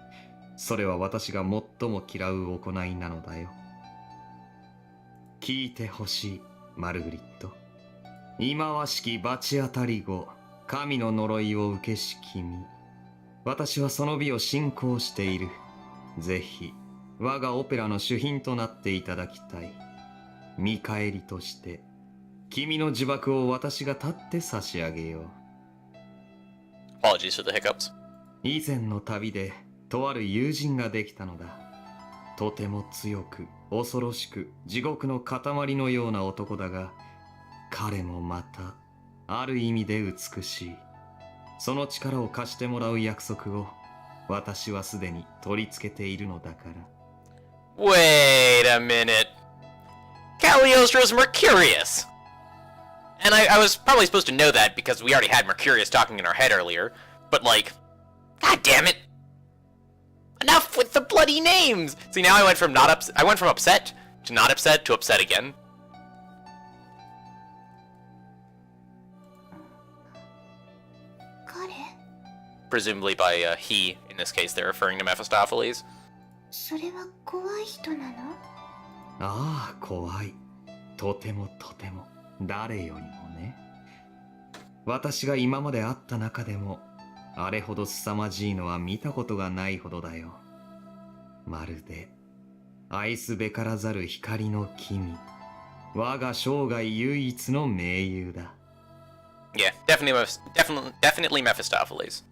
それは私が最も嫌う行いなのだよ。聞いてほしい、マルグリット。忌まわしき罰当たり後、神の呪いを受けし君。私はその美を信仰している。ぜひ、我がオペラの主賓となっていただきたい。見返りとして、君の呪縛を私が立って差し上げよう。Apologies for the hiccups. 以前の旅で、とある友人ができたのだ。とても強く、恐ろしく、地獄の塊のような男だが、彼もまた、ある意味で美しい。その力を貸してもらう約束を、私はすでに取り付けているのだから。Wait a minute. Cagliostro's Mercurius! And I was probably supposed to know that because we already had Mercurius talking in our head earlier, but like, god damn it! Enough with the bloody names! See, now I went from upset to not upset to upset again. Presumably by he, in this case they're referring to Mephistopheles. それは怖い人なの？ああ、怖い。とてもとても、誰よりもね。私が今まで会った中でも、あれほど凄まじいのは見たことがないほどだよ。まるで、愛すべからざる光の君。我が生涯唯一の盟友だ。Yeah, definitely Mephistopheles.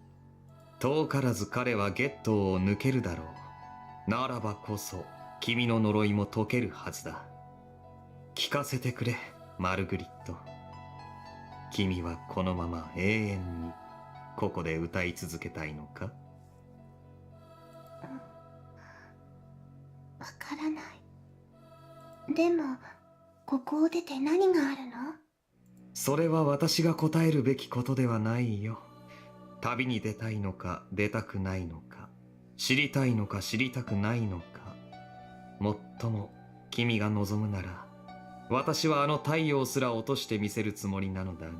遠からず彼はゲットーを抜けるだろう。ならばこそ、君の呪いも解けるはずだ。聞かせてくれ、マルグリット。君はこのまま永遠に、ここで歌い続けたいのか？わからない。でもここを出て何があるの？それは私が答えるべきことではないよ。旅に出たいのか出たくないのか、知りたいのか知りたくないのか。もっとも君が望むなら、私はあの太陽すら落としてみせるつもりなのだが。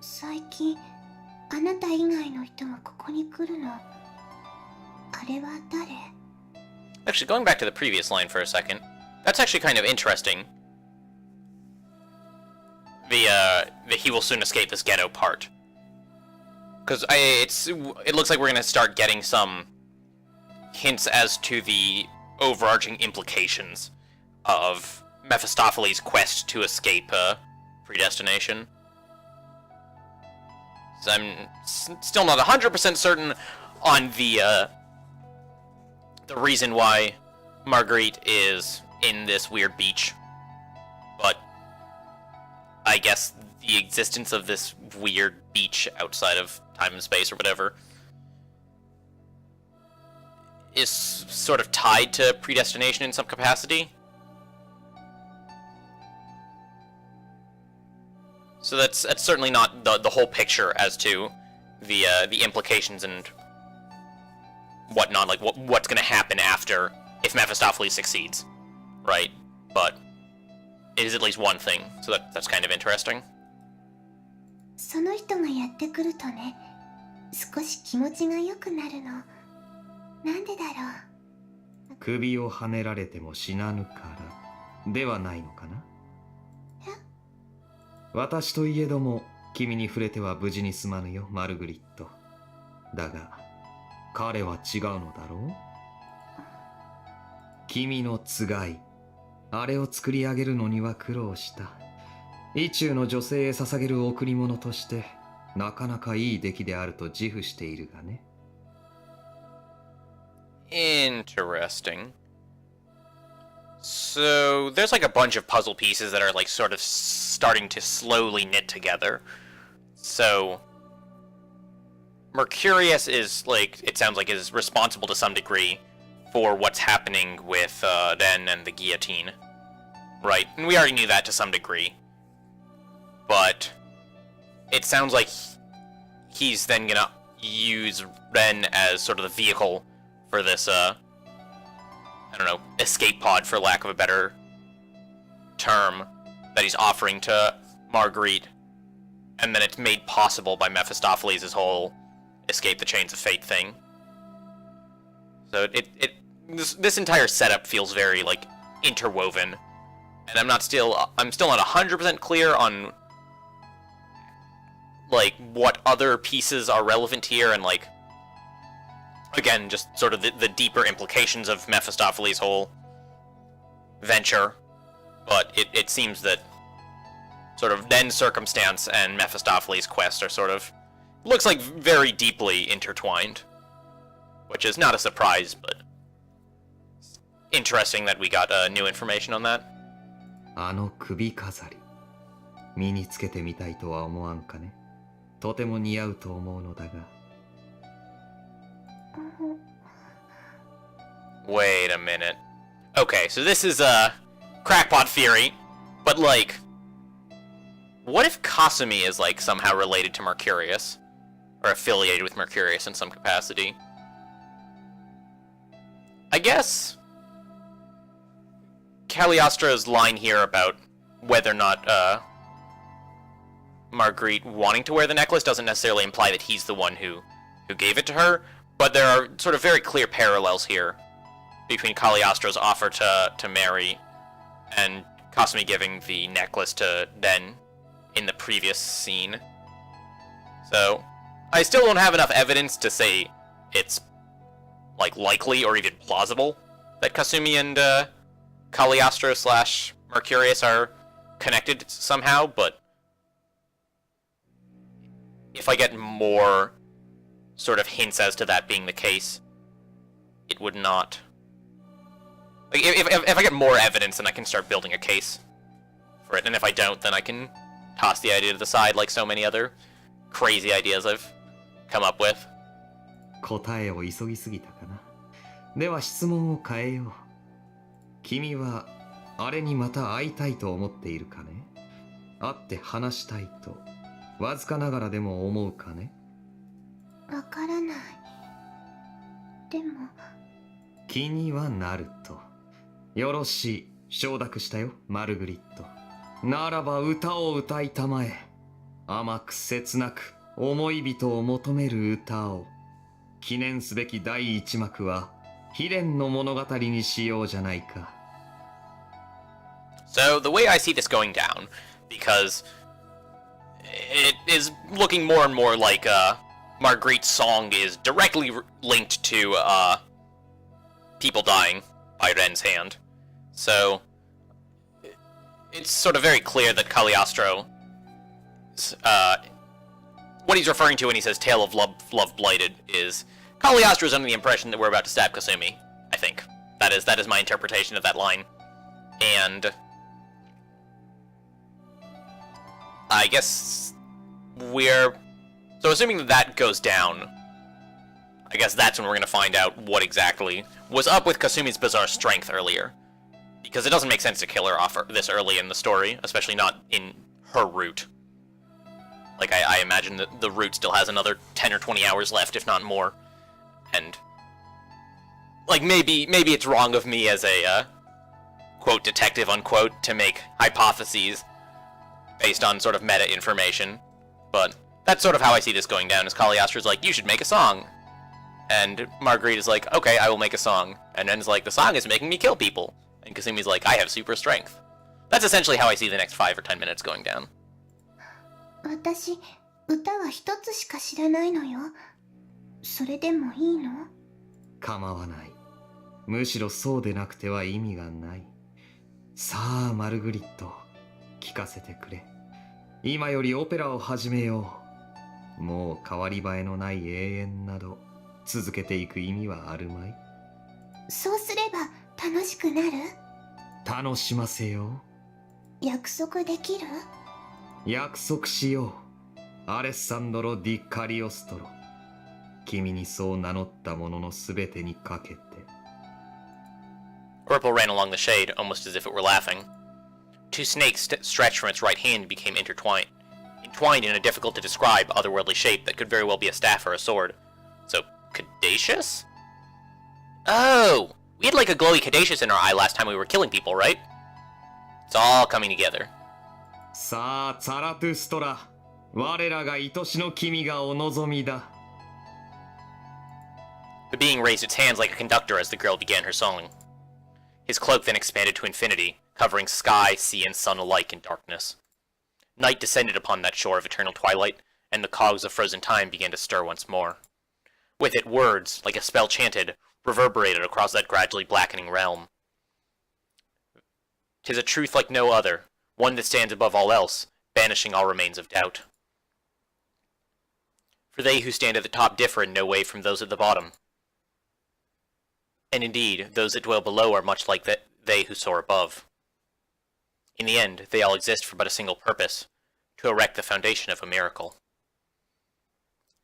最近あなた以外の人もここに来るの。あれは誰？ Actually, going back to the previous line for a second, that's actually kind of interesting. The he will soon escape this ghetto part. Because it looks like we're gonna start getting some hints as to the overarching implications of Mephistopheles' quest to escape predestination. So I'm still not 100% certain on the reason why Marguerite is in this weird beach, but I guess the existence of this weird beach outside of time and space or whatever is sort of tied to predestination in some capacity. So that's certainly not the whole picture as to the implications and whatnot, like what's going to happen after if Mephistopheles succeeds, right? But it is at least one thing, so that's kind of interesting. その人がやってくるとね、少し気持ちが良くなるの。なんでだろう。首をはねられても死なぬからではないのかな。私といえども君に触れては無事に済まぬよ、マルグリット。だが彼は違うのだろう。君のつがい、あれを作り上げるのには苦労した。意中の女性へ捧げる贈り物としてなかなかいい出来であると自負しているがね。Interesting. So there's like a bunch of puzzle pieces that are like sort of starting to slowly knit together. So Mercurius is like, it sounds like, is responsible to some degree for what's happening with Ren and the guillotine. Right, and we already knew that to some degree. But it sounds like he's then gonna use Ren as sort of the vehicle for this, I don't know, escape pod, for lack of a better term, that he's offering to Marguerite. And then it's made possible by Mephistopheles' whole escape the chains of fate thing. So this entire setup feels very, like, interwoven. And I'm still not 100% clear on, like, what other pieces are relevant here, and, like, again, just sort of the deeper implications of Mephistopheles' whole venture. But it seems that sort of then circumstance and Mephistopheles' quest are sort of, looks like very deeply intertwined. Which is not a surprise, but interesting that we got new information on that. あの首飾り、身につけてみたいとは思わんかね。とても似合うと思うのだが。Wait a minute. Okay, so this is a crackpot theory, but like, what if Kasumi is like somehow related to Mercurius? Or affiliated with Mercurius in some capacity? I guess Cagliostro's line here about whether or not Marguerite wanting to wear the necklace doesn't necessarily imply that he's the one who gave it to her, but there are sort of very clear parallels here between Cagliostro's offer to marry and Kasumi giving the necklace to Den in the previous scene. So I still don't have enough evidence to say it's like likely or even plausible that Kasumi and Cagliostro / Mercurius are connected somehow, but if I get more sort of hints as to that being the case, it would not. Like, if I get more evidence, then I can start building a case for it, and if I don't, then I can toss the idea to the side like so many other crazy ideas I've come up with. 答えを急ぎすぎたかな。では質問を変えよう。君はあれにまた会いたいと思っているかね？会って話したいとわずかながらでも思うかね？わからない。でも気にはなると。よろしい。承諾したよ、マルグリット。ならば歌を歌いたまえ。甘く切なく思い人を求める歌を。記念すべき第一幕は悲恋の物語にしようじゃないか。So the way I see this going down, because it is looking more and more like Marguerite's song is directly linked to people dying by Ren's hand. So it's sort of very clear that Cagliostro, what he's referring to when he says "Tale of Love Blighted" is Cagliostro is under the impression that we're about to stab Kasumi. I think that is my interpretation of that line, and I guess we're so assuming that goes down. I guess that's when we're gonna find out what exactly was up with Kasumi's bizarre strength earlier. Because it doesn't make sense to kill her off this early in the story, especially not in her route. Like, I imagine that the route still has another 10 or 20 hours left, if not more. And, like, maybe it's wrong of me as a, quote, detective, unquote, to make hypotheses based on sort of meta information. But that's sort of how I see this going down, is Cagliostro's like, you should make a song. And Marguerite is like, okay, I will make a song. And Ren's like, the song is making me kill people. And Kasumi's like, I have super strength. That's essentially how I see the next 5 or 10 minutes going down. 私、歌は一つしか知らないのよ。それでもいいの？構わない。むしろそうでなくては意味がない。さあ、マルグリット、聞かせてくれ。今よりオペラを始めよう。もう変わり映えのない永遠など続けていく意味はあるまい？そうすれば楽しくなる？楽しませよう。約束できる？約束しよう。アレッサンドロ・ディ・カリオストロ。君にそう名乗ったもののすべてにかけて。Orpal ran along the shade, almost as if it were laughing. 2 snakes stretched from its right hand and became entwined in a difficult-to-describe, otherworldly shape that could very well be a staff or a sword. So, Caduceus? Oh! We had like a glowy Caduceus in our eye last time we were killing people, right? It's all coming together. さあ、ザラトゥストラ。我らが愛しの君がお望みだ。The being raised its hands like a conductor as the girl began her song. His cloak then expanded to infinity, covering sky, sea, and sun alike in darkness. Night descended upon that shore of eternal twilight, and the cogs of frozen time began to stir once more. With it, words, like a spell chanted, reverberated across that gradually blackening realm. 'Tis a truth like no other, one that stands above all else, banishing all remains of doubt. For they who stand at the top differ in no way from those at the bottom. And indeed, those that dwell below are much like they who soar above. In the end, they all exist for but a single purpose, to erect the foundation of a miracle.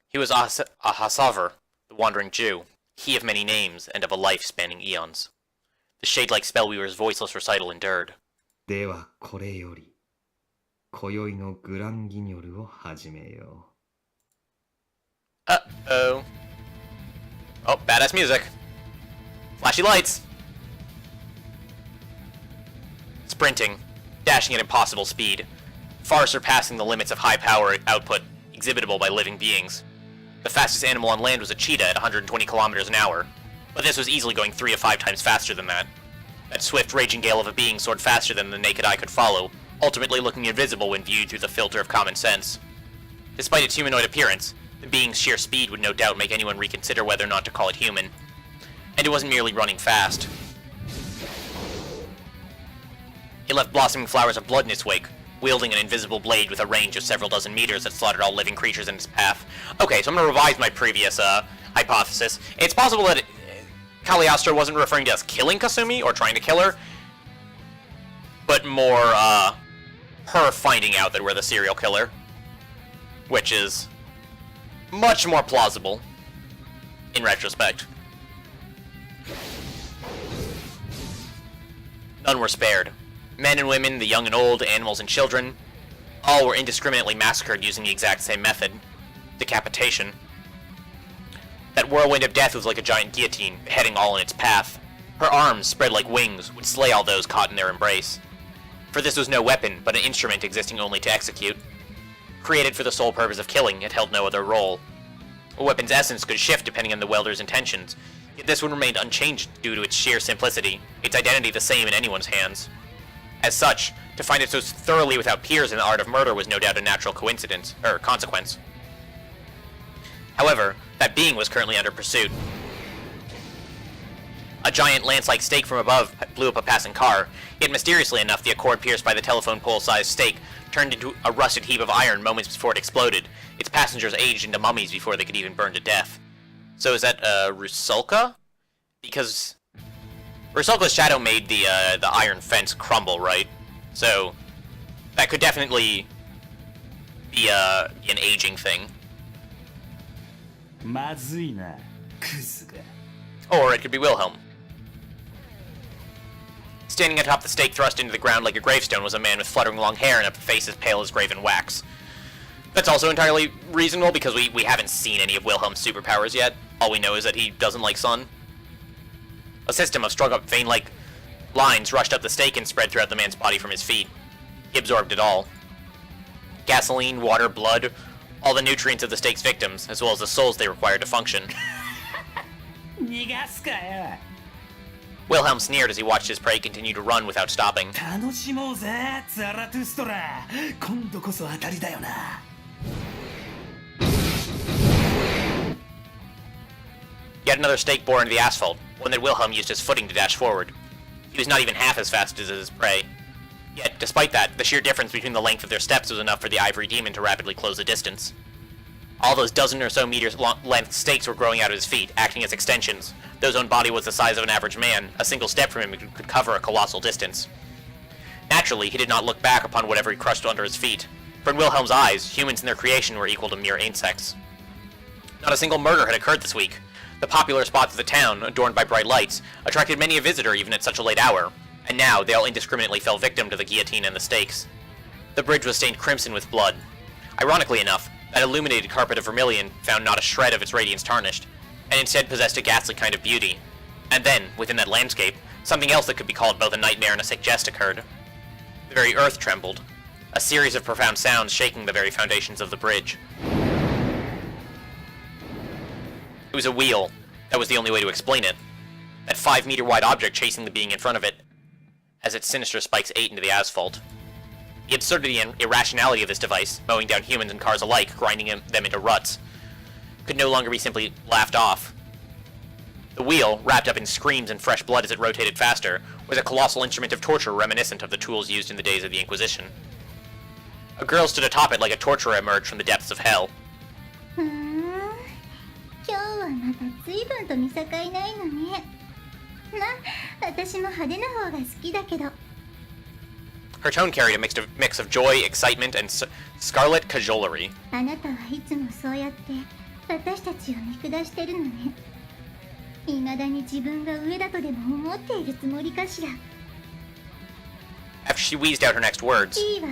He was Ahasavr, the wandering Jew, he of many names, and of a life spanning eons. The shade-like spellweaver's voiceless recital endured. ではこれより、今宵のグランギニョルを始めよう。Uh-oh. Oh, badass music. Flashy lights. Sprinting, dashing at impossible speed, far surpassing the limits of high power output exhibitable by living beings. The fastest animal on land was a cheetah at 120 kilometers an hour, but this was easily going 3 to 5 times faster than that. That swift, raging gale of a being soared faster than the naked eye could follow, ultimately looking invisible when viewed through the filter of common sense. Despite its humanoid appearance, the being's sheer speed would no doubt make anyone reconsider whether or not to call it human. And it wasn't merely running fast. It left blossoming flowers of blood in its wake, wielding an invisible blade with a range of several dozen meters that slaughtered all living creatures in its path. Okay, so I'm gonna revise my previous hypothesis. It's possible that Cagliostro wasn't referring to us killing Kasumi or trying to kill her, but more her finding out that we're the serial killer, which is much more plausible in retrospect. None were spared. Men and women, the young and old, animals and children, all were indiscriminately massacred using the exact same method. Decapitation. That whirlwind of death was like a giant guillotine, beheading all in its path. Her arms, spread like wings, would slay all those caught in their embrace. For this was no weapon, but an instrument existing only to execute. Created for the sole purpose of killing, it held no other role. A weapon's essence could shift depending on the wielder's intentions, yet this one remained unchanged due to its sheer simplicity, its identity the same in anyone's hands. As such, to find it so thoroughly without peers in the art of murder was no doubt a natural consequence. However, that being was currently under pursuit. A giant lance-like stake from above blew up a passing car, yet mysteriously enough the accord pierced by the telephone pole-sized stake turned into a rusted heap of iron moments before it exploded. Its passengers aged into mummies before they could even burn to death. So is that, Rusalka? Because Rusalka's shadow made the iron fence crumble, right? So that could definitely be, an aging thing. まずいな、クズが。 Or it could be Wilhelm. Standing atop the stake thrust into the ground like a gravestone was a man with fluttering long hair and a face as pale as graven wax. That's also entirely reasonable because we haven't seen any of Wilhelm's superpowers yet. All we know is that he doesn't like sun. A system of strung up vein-like lines rushed up the stake and spread throughout the man's body from his feet. He absorbed it all. Gasoline, water, blood, all the nutrients of the stake's victims, as well as the souls they required to function. 逃がすかよ。 Wilhelm sneered as he watched his prey continue to run without stopping. 楽しもうぜ、ザラトゥストラ。今度こそ当たりだよな。 Yet another stake bore into the asphalt, one that Wilhelm used as footing to dash forward. He was not even half as fast as his prey. Yet, despite that, the sheer difference between the length of their steps was enough for the ivory demon to rapidly close the distance. All those dozen or so meters length stakes were growing out of his feet, acting as extensions. Though his own body was the size of an average man, a single step from him could cover a colossal distance. Naturally, he did not look back upon whatever he crushed under his feet, for in Wilhelm's eyes, humans in their creation were equal to mere insects. Not a single murder had occurred this week. The popular spots of the town, adorned by bright lights, attracted many a visitor even at such a late hour, and now they all indiscriminately fell victim to the guillotine and the stakes. The bridge was stained crimson with blood. Ironically enough, that illuminated carpet of vermilion found not a shred of its radiance tarnished, and instead possessed a ghastly kind of beauty. And then, within that landscape, something else that could be called both a nightmare and a sick jest occurred. The very earth trembled, a series of profound sounds shaking the very foundations of the bridge. It was a wheel. That was the only way to explain it. That 5-meter wide object chasing the being in front of it, as its sinister spikes ate into the asphalt. The absurdity and irrationality of this device, mowing down humans and cars alike, grinding them into ruts, could no longer be simply laughed off. The wheel, wrapped up in screams and fresh blood as it rotated faster, was a colossal instrument of torture reminiscent of the tools used in the days of the Inquisition. A girl stood atop it like a torturer emerged from the depths of hell. ふーん、今日はまた随分と見境ないのね。私も派手な方が好きだけど。 Her tone carried a mix of joy, excitement, and scarlet cajolery. あなたはいつもそうやって私たちを見下してるのね。未だに自分が上だとでも思っているつもりかしら。 After she wheezed out her next words, いいわ、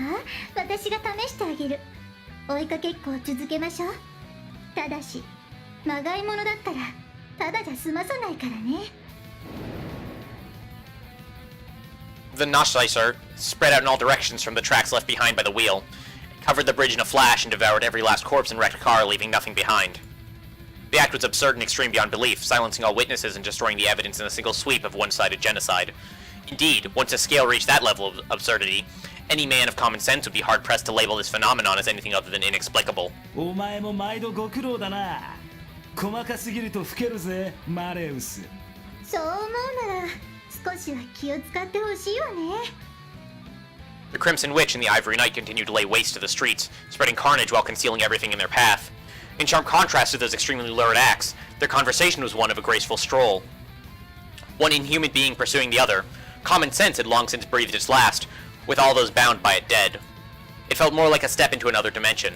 私が試してあげる。追いかけっこを続けましょう。ただし、まがいものだったらただじゃ済まさないからね。 the Nachsicer spread out in all directions from the tracks left behind by the wheel. It covered the bridge in a flash and devoured every last corpse and wrecked car, leaving nothing behind. The act was absurd and extreme beyond belief, silencing all witnesses and destroying the evidence in a single sweep of one-sided genocide. Indeed, once a scale reached that level of absurdity, any man of common sense would be hard-pressed to label this phenomenon as anything other than inexplicable. お前も毎度ご苦労だな。細かすぎると老けるぜ、マレウス。そう思うなら少しは気を使ってほしいわね。 The Crimson Witch and the Ivory Knight continued to lay waste to the streets, spreading carnage while concealing everything in their path. In sharp contrast to those extremely lurid acts, their conversation was one of a graceful stroll. One inhuman being pursuing the other, common sense had long since breathed its last, with all those bound by it dead. It felt more like a step into another dimension.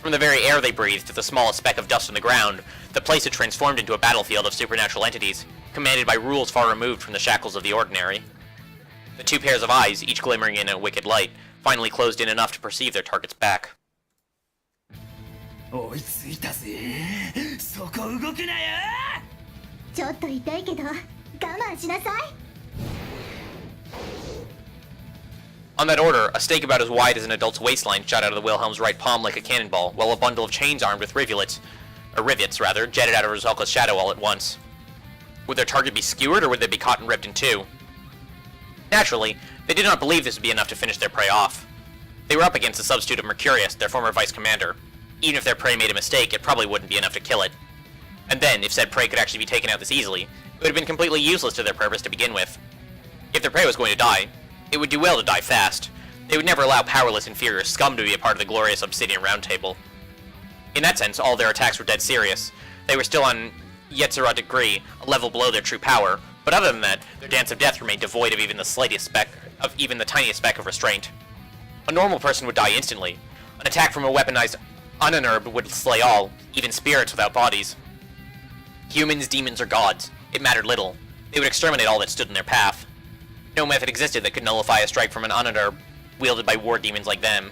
From the very air they breathed to the smallest speck of dust on the ground, the place had transformed into a battlefield of supernatural entities, commanded by rules far removed from the shackles of the ordinary. The two pairs of eyes, each glimmering in a wicked light, finally closed in enough to perceive their target's back. 追いついたぜ。そこ動くなよ。ちょっと痛いけど我慢しなさい。 On that order, a stake about as wide as an adult's waistline shot out of the Wilhelm's right palm like a cannonball, while a bundle of chains armed with rivets, jetted out of Rizalka's shadow all at once. Would their target be skewered, or would they be caught and ripped in two? Naturally, they did not believe this would be enough to finish their prey off. They were up against the substitute of Mercurius, their former vice commander. Even if their prey made a mistake, it probably wouldn't be enough to kill it. And then, if said prey could actually be taken out this easily, it would have been completely useless to their purpose to begin with. If their prey was going to die, it would do well to die fast. They would never allow powerless inferior scum to be a part of the glorious Obsidian Round Table. In that sense, all their attacks were dead serious. They were still on Yetzirah degree, a level below their true power, but other than that, their dance of death remained devoid of even the tiniest speck of restraint. A normal person would die instantly. An attack from a weaponized Unnerb would slay all, even spirits without bodies. Humans, demons, or gods, it mattered little. They would exterminate all that stood in their path. No method existed that could nullify a strike from an Unnerb wielded by war demons like them.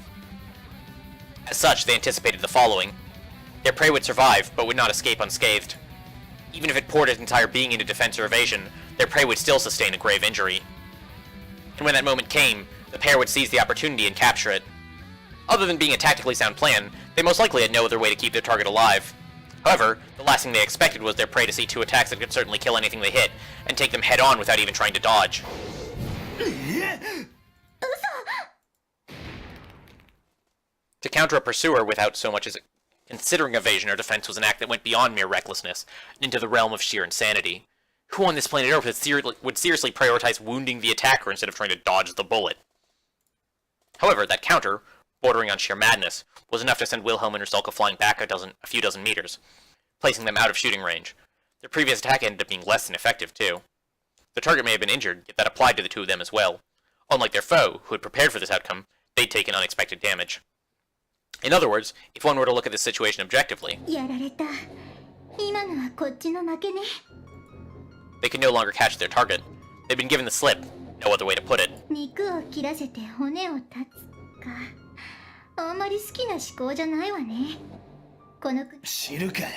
As such, they anticipated the following. Their prey would survive, but would not escape unscathed. Even if it poured its entire being into defense or evasion, their prey would still sustain a grave injury. And when that moment came, the pair would seize the opportunity and capture it. Other than being a tactically sound plan, they most likely had no other way to keep their target alive. However, the last thing they expected was their prey to see two attacks that could certainly kill anything they hit, and take them head-on without even trying to dodge. To counter a pursuer without so much as considering evasion or defense was an act that went beyond mere recklessness, and into the realm of sheer insanity. Who on this planet Earth would seriously prioritize wounding the attacker instead of trying to dodge the bullet? However, that counter, bordering on sheer madness, was enough to send Wilhelm and Rusalka flying back a few dozen meters, placing them out of shooting range. Their previous attack ended up being less than effective, too. The target may have been injured, yet that applied to the two of them as well. Unlike their foe, who had prepared for this outcome, they'd taken unexpected damage. In other words, if one were to look at this situation objectively, やられた。今のはこっちの負けね。 they could no longer catch their target. They'd been given the slip, no other way to put it. 肉を切らせて骨を断つか。あんまり好きな思考じゃないわね。この知るかよ。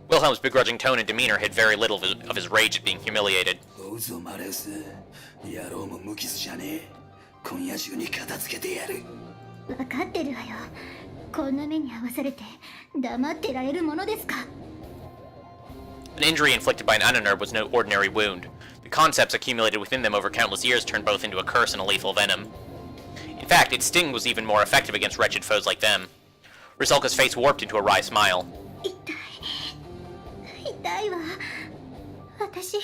Wilhelm's begrudging tone and demeanor hid very little of his rage at being humiliated. どうぞマレウス。野郎も無傷じゃねえ。今夜中に片付けてやる。 分かってるわよ。こんな目に遭わされて黙ってられるものですか。 An injury inflicted by an Unnerb was no ordinary wound. The concepts accumulated within them over countless years turned both into a curse and a lethal venom. In fact, its sting was even more effective against wretched foes like them. Rusalka's face warped into a wry smile. 痛いわ。私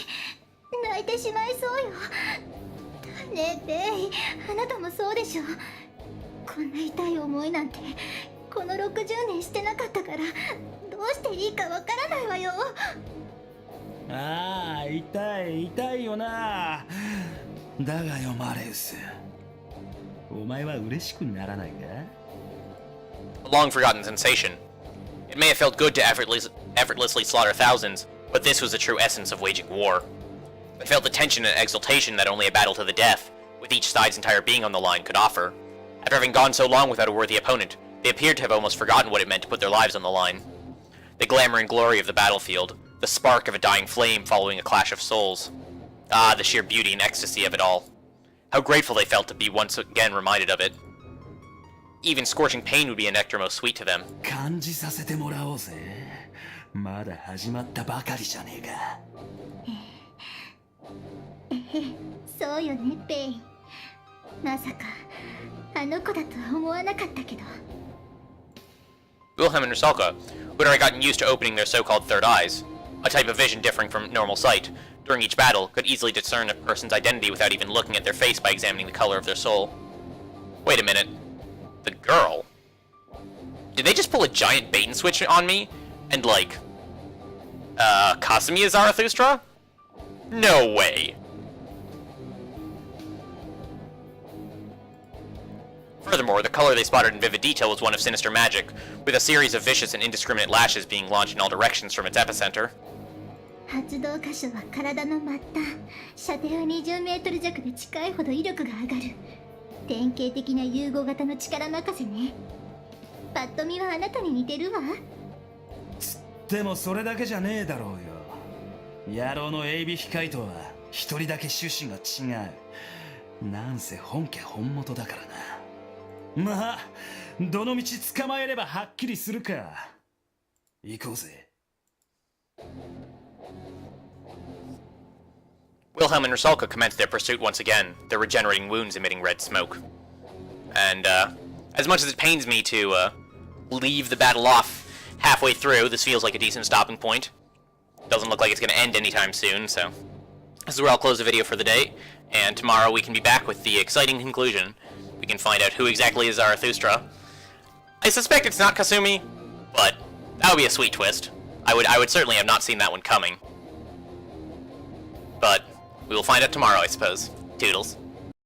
泣いてしまいそうよ。ねえベイ、あなたもそうでしょ。こんな痛い思いなんてこの60年してなかったからどうしていいかわからないわよ。ああ、痛いよな。だがよマレウス。お前は嬉しくならないか? A long-forgotten sensation. It may have felt good to effortlessly slaughter thousands, but this was the true essence of waging war. It felt the tension and exultation that only a battle to the death, with each side's entire being on the line, could offer. After having gone so long without a worthy opponent, they appeared to have almost forgotten what it meant to put their lives on the line. The glamour and glory of the battlefield, the spark of a dying flame following a clash of souls. Ah, the sheer beauty and ecstasy of it all. How grateful they felt to be once again reminded of it. Even scorching pain would be a nectar most sweet to them. 感じさせてもらおうぜ。まだ始まったばかりじゃねえか。そうよねベイ。まさかあの子だとは思わなかったけど。 Wilhelm and Rusalka, who had already gotten used to opening their so-called third eyes, a type of vision differing from normal sight, during each battle could easily discern a person's identity without even looking at their face by examining the color of their soul. Wait a minute. The girl? Did they just pull a giant bait and switch on me? And like... Kasumi is Zarathustra? No way! Furthermore, the color they spotted in vivid detail was one of sinister magic, with a series of vicious and indiscriminate lashes being launched in all directions from its epicenter. 発動箇所は体の末端。射程は20メートル弱で近いほど威力が上がる。典型的な融合型の力任せね。パッと見はあなたに似てるわ。でもそれだけじゃねえだろうよ。野郎のエイビヒカイとは一人だけ趣旨が違う。なんせ本家本元だからな。まあどの道捕まえればはっきりするか。行こうぜ。Wilhelm and Rusalka commence their pursuit once again, their regenerating wounds emitting red smoke. And, as much as it pains me to, leave the battle off halfway through, this feels like a decent stopping point. Doesn't look like it's gonna end anytime soon, so... This is where I'll close the video for the day, and tomorrow we can be back with the exciting conclusion. We can find out who exactly is Zarathustra. I suspect it's not Kasumi, but that would be a sweet twist. I would certainly have not seen that one coming. But we will find out tomorrow, I suppose. Toodles.